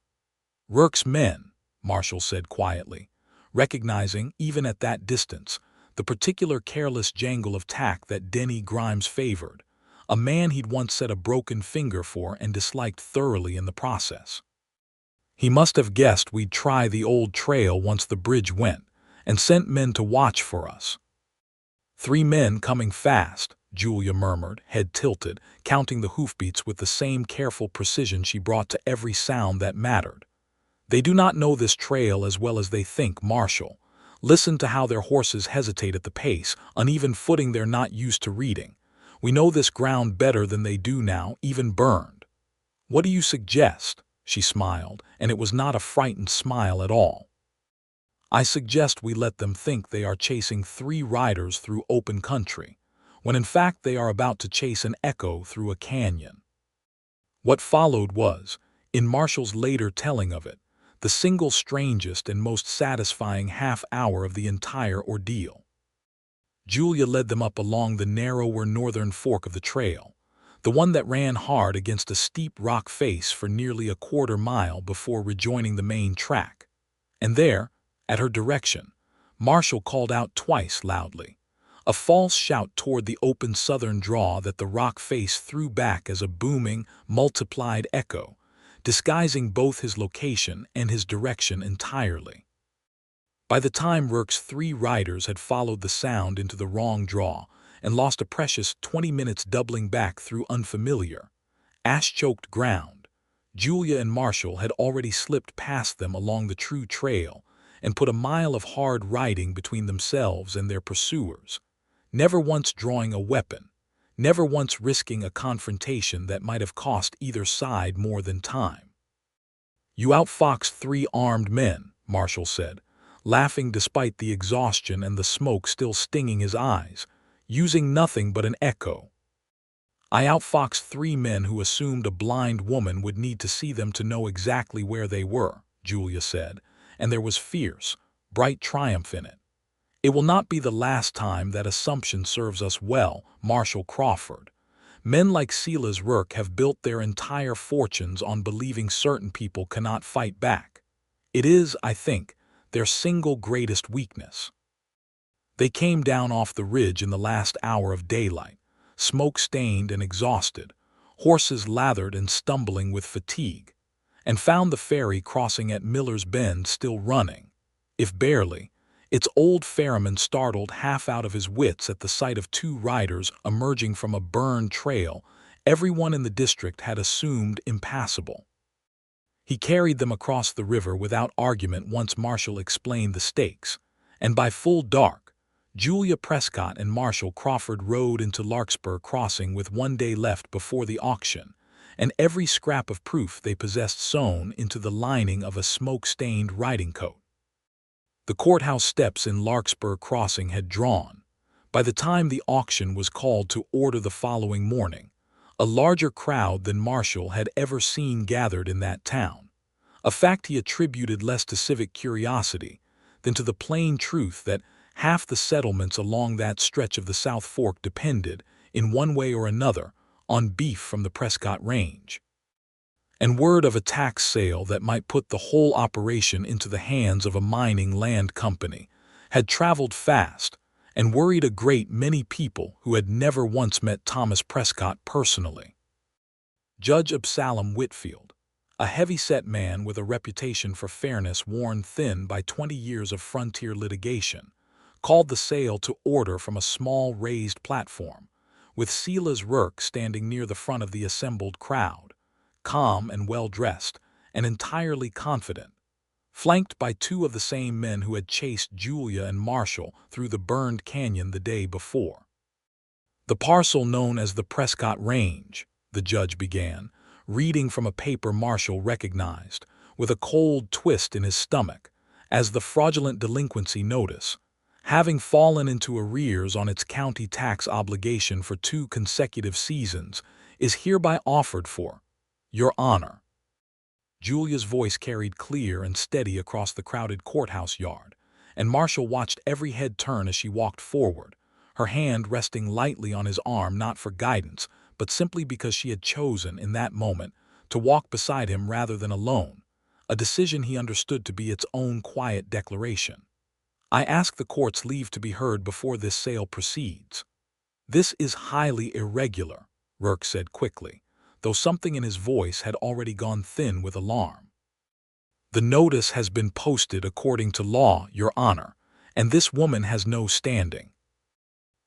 "Rurk's men," Marshall said quietly, recognizing, even at that distance, the particular careless jangle of tack that Denny Grimes favored, a man he'd once set a broken finger for and disliked thoroughly in the process. "He must have guessed we'd try the old trail once the bridge went, and sent men to watch for us." 3 men coming fast," Julia murmured, head tilted, counting the hoofbeats with the same careful precision she brought to every sound that mattered. "They do not know this trail as well as they think, Marshall. Listen to how their horses hesitate at the pace, uneven footing they're not used to reading. We know this ground better than they do now, even burned." "What do you suggest?" She smiled, and it was not a frightened smile at all. "I suggest we let them think they are chasing 3 riders through open country, when in fact they are about to chase an echo through a canyon." What followed was, In Marshall's later telling of it, the single strangest and most satisfying half-hour of the entire ordeal. Julia led them up along the narrower northern fork of the trail, the one that ran hard against a steep rock face for nearly a quarter-mile before rejoining the main track. And there, at her direction, Marshall called out twice loudly, a false shout toward the open southern draw that the rock face threw back as a booming, multiplied echo, disguising both his location and his direction entirely. By the time Rourke's 3 riders had followed the sound into the wrong draw and lost a precious 20 minutes doubling back through unfamiliar, ash-choked ground, Julia and Marshall had already slipped past them along the true trail and put a mile of hard riding between themselves and their pursuers, never once drawing a weapon, never once risking a confrontation that might have cost either side more than time. "You outfoxed 3 armed men," Marshall said, laughing despite the exhaustion and the smoke still stinging his eyes, using nothing but an echo. "I outfoxed 3 men who assumed a blind woman would need to see them to know exactly where they were," Julia said, and there was fierce, bright triumph in it. "It will not be the last time that assumption serves us well, Marshall Crawford. Men like Silas Rourke have built their entire fortunes on believing certain people cannot fight back. It is, I think, their single greatest weakness." They came down off the ridge in the last hour of daylight, smoke-stained and exhausted, horses lathered and stumbling with fatigue, and found the ferry crossing at Miller's Bend still running, if barely, its old ferryman startled half out of his wits at the sight of 2 riders emerging from a burned trail everyone in the district had assumed impassable. He carried them across the river without argument once Marshall explained the stakes, and by full dark, Julia Prescott and Marshall Crawford rode into Larkspur Crossing with 1 day left before the auction, and every scrap of proof they possessed sewn into the lining of a smoke-stained riding coat. The courthouse steps in Larkspur Crossing had drawn, by the time the auction was called to order the following morning, a larger crowd than Marshall had ever seen gathered in that town, a fact he attributed less to civic curiosity than to the plain truth that half the settlements along that stretch of the South Fork depended, in one way or another, on beef from the Prescott Range. And word of a tax sale that might put the whole operation into the hands of a mining land company had traveled fast and worried a great many people who had never once met Thomas Prescott personally. Judge Absalom Whitfield, a heavy-set man with a reputation for fairness worn thin by 20 years of frontier litigation, called the sale to order from a small raised platform, with Silas Rourke standing near the front of the assembled crowd, calm and well-dressed and entirely confident, flanked by 2 of the same men who had chased Julia and Marshall through the burned canyon the day before. "The parcel known as the Prescott Range," the judge began, reading from a paper Marshall recognized, with a cold twist in his stomach, as the fraudulent delinquency notice, having fallen into arrears on its county tax obligation for 2 consecutive seasons, is hereby offered for Your Honor. Julia's voice carried clear and steady across the crowded courthouse yard, and Marshall watched every head turn as she walked forward, her hand resting lightly on his arm not for guidance, but simply because she had chosen, in that moment, to walk beside him rather than alone, a decision he understood to be its own quiet declaration. "I ask the court's leave to be heard before this sale proceeds." "This is highly irregular," Rourke said quickly, though something in his voice had already gone thin with alarm. "The notice has been posted according to law, Your Honor, and this woman has no standing."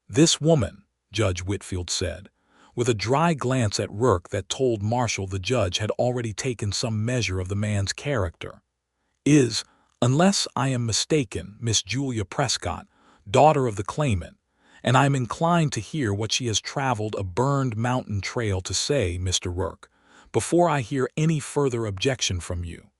"This woman," Judge Whitfield said, with a dry glance at Rourke that told Marshall the judge had already taken some measure of the man's character, "is, unless I am mistaken, Miss Julia Prescott, daughter of the claimant, and I am inclined to hear what she has traveled a burned mountain trail to say, Mr. Rourke, before I hear any further objection from you."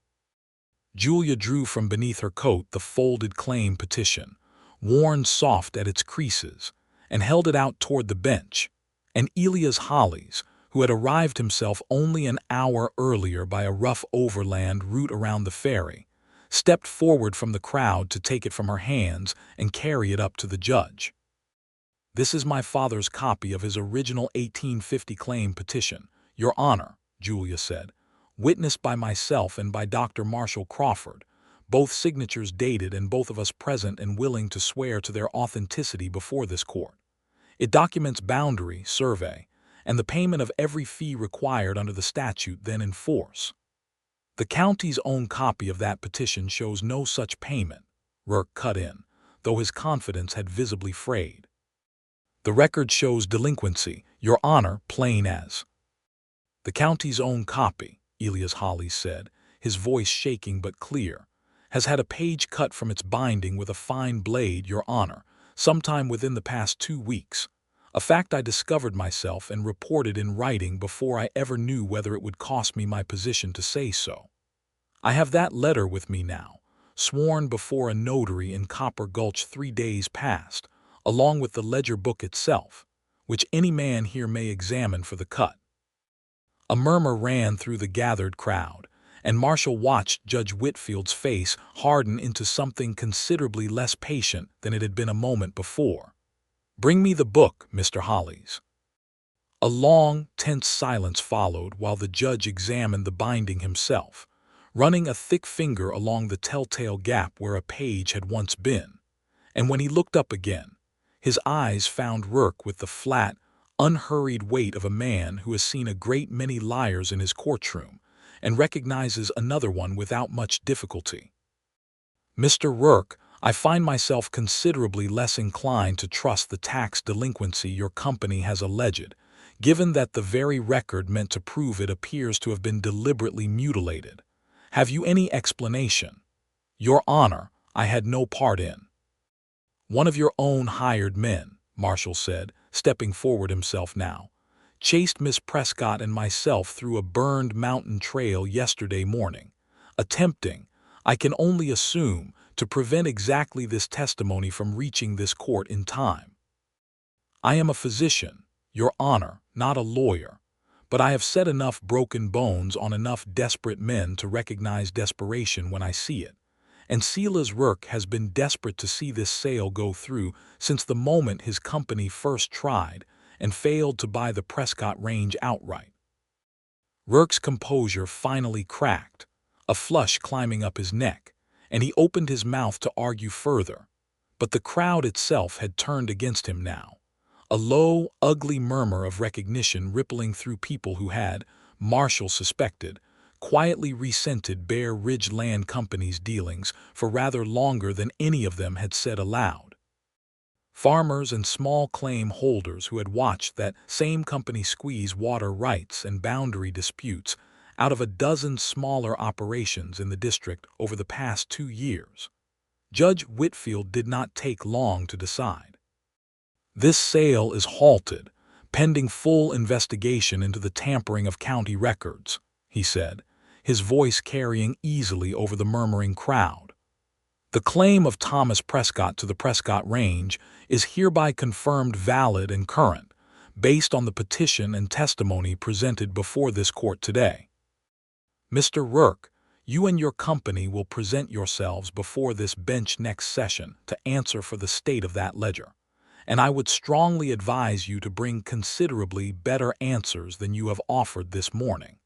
Julia drew from beneath her coat the folded claim petition, worn soft at its creases, and held it out toward the bench, and Elia's hollies, who had arrived himself only an hour earlier by a rough overland route around the ferry, stepped forward from the crowd to take it from her hands and carry it up to the judge. "This is my father's copy of his original 1850 claim petition, Your Honor," Julia said, "witnessed by myself and by Dr. Marshall Crawford, both signatures dated and both of us present and willing to swear to their authenticity before this court. It documents boundary, survey, and the payment of every fee required under the statute then in force." "The county's own copy of that petition shows no such payment," Rourke cut in, though his confidence had visibly frayed. "The record shows delinquency, Your Honor, plain as." "The county's own copy," Elias Hollis said, his voice shaking but clear, "has had a page cut from its binding with a fine blade, Your Honor, sometime within the past 2 weeks, a fact I discovered myself and reported in writing before I ever knew whether it would cost me my position to say so. I have that letter with me now, sworn before a notary in Copper Gulch 3 days past, along with the ledger book itself, which any man here may examine for the cut." A murmur ran through the gathered crowd, and Marshall watched Judge Whitfield's face harden into something considerably less patient than it had been a moment before. "Bring me the book, Mr. Hollis." A long, tense silence followed while the judge examined the binding himself, running a thick finger along the telltale gap where a page had once been, and when he looked up again, his eyes found Rourke with the flat, unhurried weight of a man who has seen a great many liars in his courtroom and recognizes another one without much difficulty. "Mr. Rourke, I find myself considerably less inclined to trust the tax delinquency your company has alleged, given that the very record meant to prove it appears to have been deliberately mutilated. Have you any explanation?" "Your Honor, I had no part in." "One of your own hired men," Marshall said, stepping forward himself now, "chased Miss Prescott and myself through a burned mountain trail yesterday morning, attempting, I can only assume, to prevent exactly this testimony from reaching this court in time. I am a physician, Your Honor, not a lawyer, but I have set enough broken bones on enough desperate men to recognize desperation when I see it, and Silas Rourke has been desperate to see this sale go through since the moment his company first tried and failed to buy the Prescott range outright." Rourke's composure finally cracked, a flush climbing up his neck, and he opened his mouth to argue further, but the crowd itself had turned against him now, a low, ugly murmur of recognition rippling through people who had, Marshall suspected, quietly resented Bear Ridge Land Company's dealings for rather longer than any of them had said aloud. Farmers and small claim holders who had watched that same company squeeze water rights and boundary disputes out of a dozen smaller operations in the district over the past 2 years. Judge Whitfield did not take long to decide. "This sale is halted, pending full investigation into the tampering of county records," he said, his voice carrying easily over the murmuring crowd. "The claim of Thomas Prescott to the Prescott Range is hereby confirmed valid and current, based on the petition and testimony presented before this court today. Mr. Rourke, you and your company will present yourselves before this bench next session to answer for the state of that ledger, and I would strongly advise you to bring considerably better answers than you have offered this morning."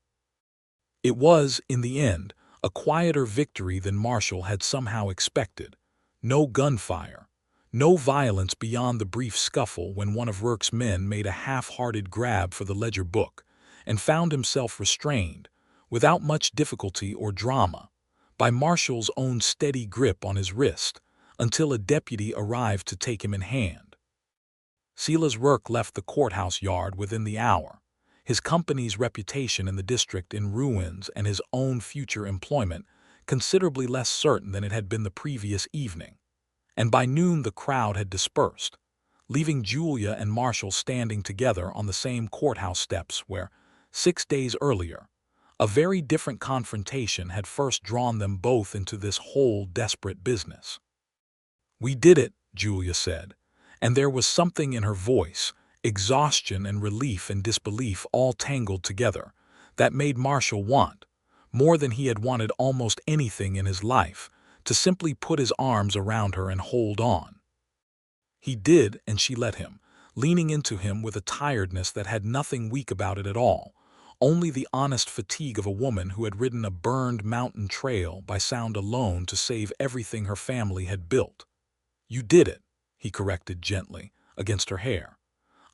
It was, in the end, a quieter victory than Marshall had somehow expected. No gunfire, no violence beyond the brief scuffle when one of Rourke's men made a half-hearted grab for the ledger book and found himself restrained, without much difficulty or drama, by Marshall's own steady grip on his wrist until a deputy arrived to take him in hand. Silas Rourke left the courthouse yard within the hour, his company's reputation in the district in ruins and his own future employment considerably less certain than it had been the previous evening, and by noon the crowd had dispersed, leaving Julia and Marshall standing together on the same courthouse steps where, 6 days earlier, a very different confrontation had first drawn them both into this whole desperate business. "We did it," Julia said, and there was something in her voice, exhaustion and relief and disbelief all tangled together, that made Marshall want, more than he had wanted almost anything in his life, to simply put his arms around her and hold on. He did, and she let him, leaning into him with a tiredness that had nothing weak about it at all, only the honest fatigue of a woman who had ridden a burned mountain trail by sound alone to save everything her family had built. "You did it," he corrected gently, against her hair.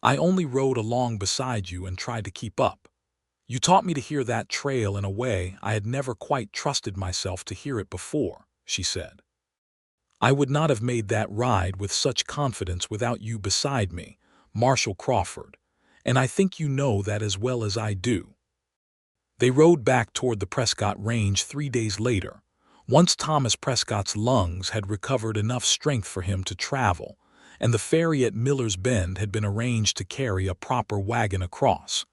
"I only rode along beside you and tried to keep up. You taught me to hear that trail in a way I had never quite trusted myself to hear it before," she said. "I would not have made that ride with such confidence without you beside me, Marshall Crawford, and I think you know that as well as I do." They rode back toward the Prescott Range 3 days later, once Thomas Prescott's lungs had recovered enough strength for him to travel, and the ferry at Miller's Bend had been arranged to carry a proper wagon across,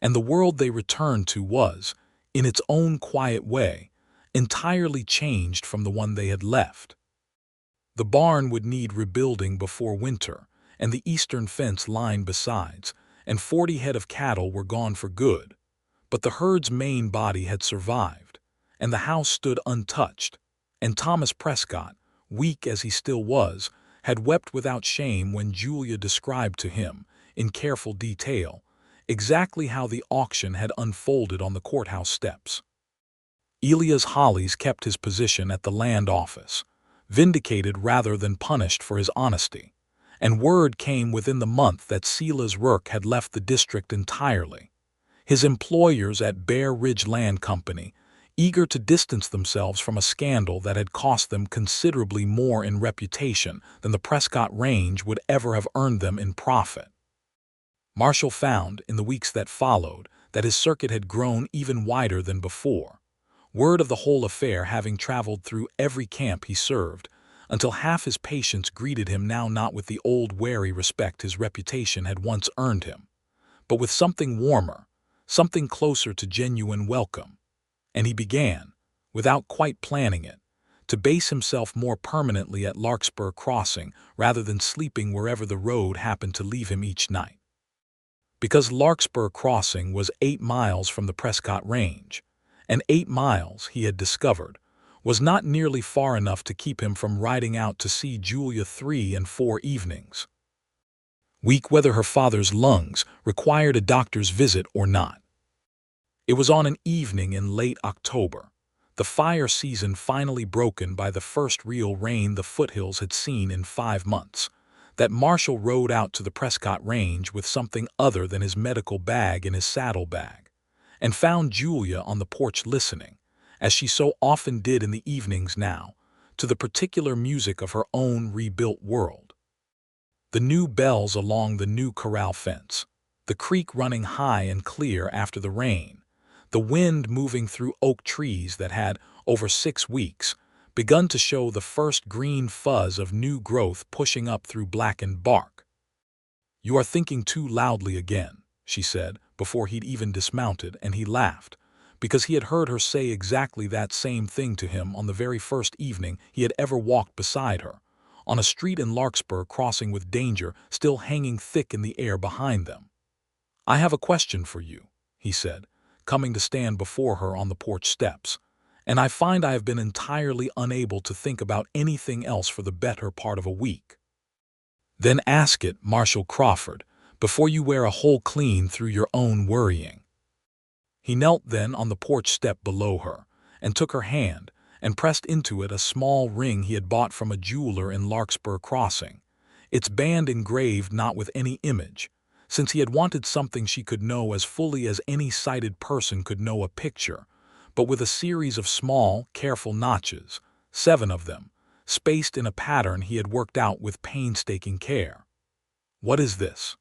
and the world they returned to was, in its own quiet way, entirely changed from the one they had left. The barn would need rebuilding before winter, and the eastern fence lined besides, and 40 head of cattle were gone for good. But the herd's main body had survived, and the house stood untouched, and Thomas Prescott, weak as he still was, had wept without shame when Julia described to him, in careful detail, exactly how the auction had unfolded on the courthouse steps. Elias Hollies kept his position at the land office, vindicated rather than punished for his honesty, and word came within the month that Silas Rourke had left the district entirely. His employers at Bear Ridge Land Company, eager to distance themselves from a scandal that had cost them considerably more in reputation than the Prescott Range would ever have earned them in profit. Marshall found, in the weeks that followed, that his circuit had grown even wider than before, word of the whole affair having traveled through every camp he served, until half his patients greeted him now not with the old wary respect his reputation had once earned him, but with something warmer, something closer to genuine welcome, and he began, without quite planning it, to base himself more permanently at Larkspur Crossing rather than sleeping wherever the road happened to leave him each night. Because Larkspur Crossing was 8 miles from the Prescott Range, and 8 miles, he had discovered, was not nearly far enough to keep him from riding out to see Julia 3 and 4 evenings, weak whether her father's lungs required a doctor's visit or not. It was on an evening in late October, the fire season finally broken by the first real rain the foothills had seen in 5 months, that Marshall rode out to the Prescott Range with something other than his medical bag in his saddlebag, and found Julia on the porch listening, as she so often did in the evenings now, to the particular music of her own rebuilt world. The new bells along the new corral fence, the creek running high and clear after the rain, the wind moving through oak trees that had, over 6 weeks, begun to show the first green fuzz of new growth pushing up through blackened bark. "You are thinking too loudly again," she said, before he'd even dismounted, and he laughed, because he had heard her say exactly that same thing to him on the very first evening he had ever walked beside her, on a street in Larkspur Crossing with danger still hanging thick in the air behind them. "I have a question for you," he said, coming to stand before her on the porch steps, "and I find I have been entirely unable to think about anything else for the better part of a week." "Then ask it, Marshall Crawford, before you wear a hole clean through your own worrying." He knelt then on the porch step below her, and took her hand, and pressed into it a small ring he had bought from a jeweler in Larkspur Crossing, its band engraved not with any image, since he had wanted something she could know as fully as any sighted person could know a picture, but with a series of small, careful notches, 7 of them, spaced in a pattern he had worked out with painstaking care. "What is this?"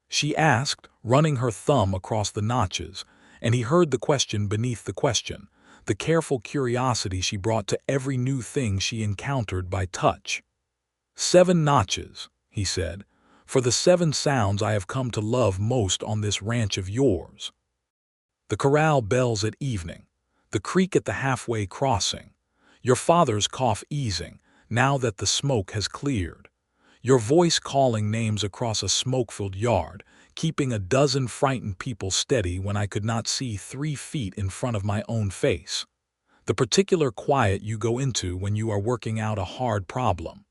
she asked, running her thumb across the notches, and he heard the question beneath the question, the careful curiosity she brought to every new thing she encountered by touch. "7 notches," he said, "for the 7 sounds I have come to love most on this ranch of yours. The corral bells at evening, the creek at the halfway crossing, your father's cough easing, now that the smoke has cleared, Your voice calling names across a smoke-filled yard, keeping a dozen frightened people steady when I could not see 3 feet in front of my own face. The particular quiet you go into when you are working out a hard problem.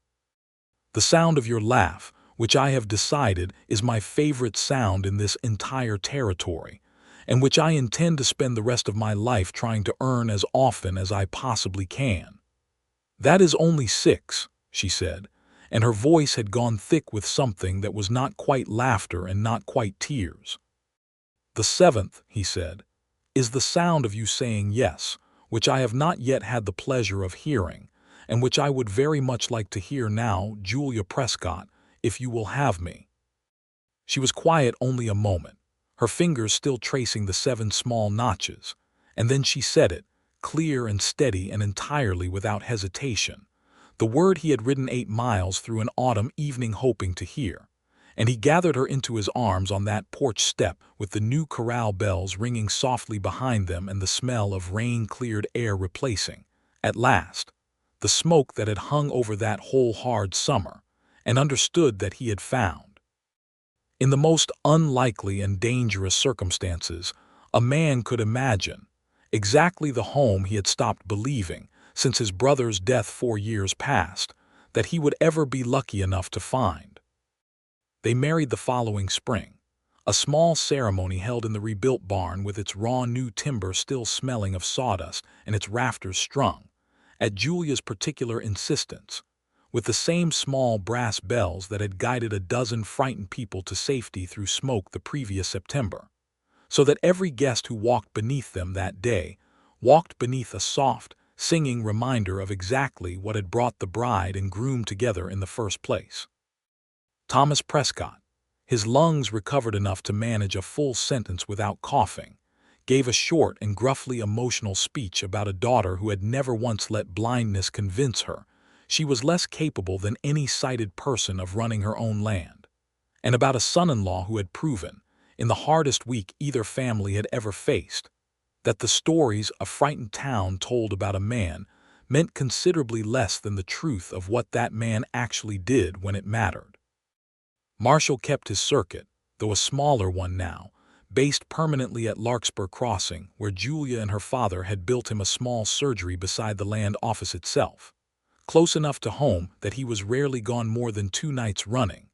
The sound of your laugh, which I have decided is my favorite sound in this entire territory, and which I intend to spend the rest of my life trying to earn as often as I possibly can. That is only 6, she said, and her voice had gone thick with something that was not quite laughter and not quite tears. The 7th, he said, is the sound of you saying yes, which I have not yet had the pleasure of hearing, and which I would very much like to hear now, Julia Prescott, if you will have me. She was quiet only a moment, her fingers still tracing the 7 small notches, and then she said it, clear and steady and entirely without hesitation, the word he had ridden 8 miles through an autumn evening hoping to hear, and he gathered her into his arms on that porch step with the new corral bells ringing softly behind them and the smell of rain-cleared air replacing, at last, the smoke that had hung over that whole hard summer, and understood that he had found. In the most unlikely and dangerous circumstances a man could imagine, exactly the home he had stopped believing, since his brother's death 4 years past, that he would ever be lucky enough to find. They married the following spring, a small ceremony held in the rebuilt barn with its raw new timber still smelling of sawdust and its rafters strung, at Julia's particular insistence, with the same small brass bells that had guided a dozen frightened people to safety through smoke the previous September, so that every guest who walked beneath them that day walked beneath a soft, singing reminder of exactly what had brought the bride and groom together in the first place. Thomas Prescott, his lungs recovered enough to manage a full sentence without coughing, gave a short and gruffly emotional speech about a daughter who had never once let blindness convince her she was less capable than any sighted person of running her own land, and about a son-in-law who had proven, in the hardest week either family had ever faced, that the stories a frightened town told about a man meant considerably less than the truth of what that man actually did when it mattered. Marshall kept his circuit, though a smaller one now, based permanently at Larkspur Crossing, where Julia and her father had built him a small surgery beside the land office itself, close enough to home that he was rarely gone more than 2 nights running,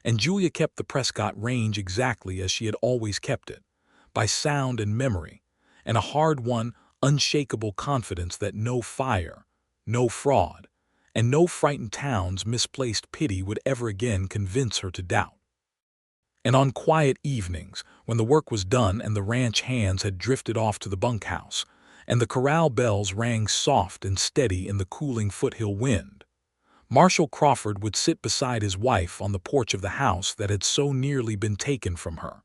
and Julia kept the Prescott range exactly as she had always kept it, by sound and memory, and a hard-won, unshakable confidence that no fire, no fraud, and no frightened town's misplaced pity would ever again convince her to doubt. And on quiet evenings, when the work was done and the ranch hands had drifted off to the bunkhouse, and the corral bells rang soft and steady in the cooling foothill wind, Marshall Crawford would sit beside his wife on the porch of the house that had so nearly been taken from her,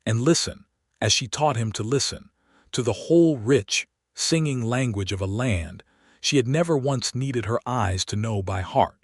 and listen, as she taught him to listen, to the whole rich, singing language of a land she had never once needed her eyes to know by heart.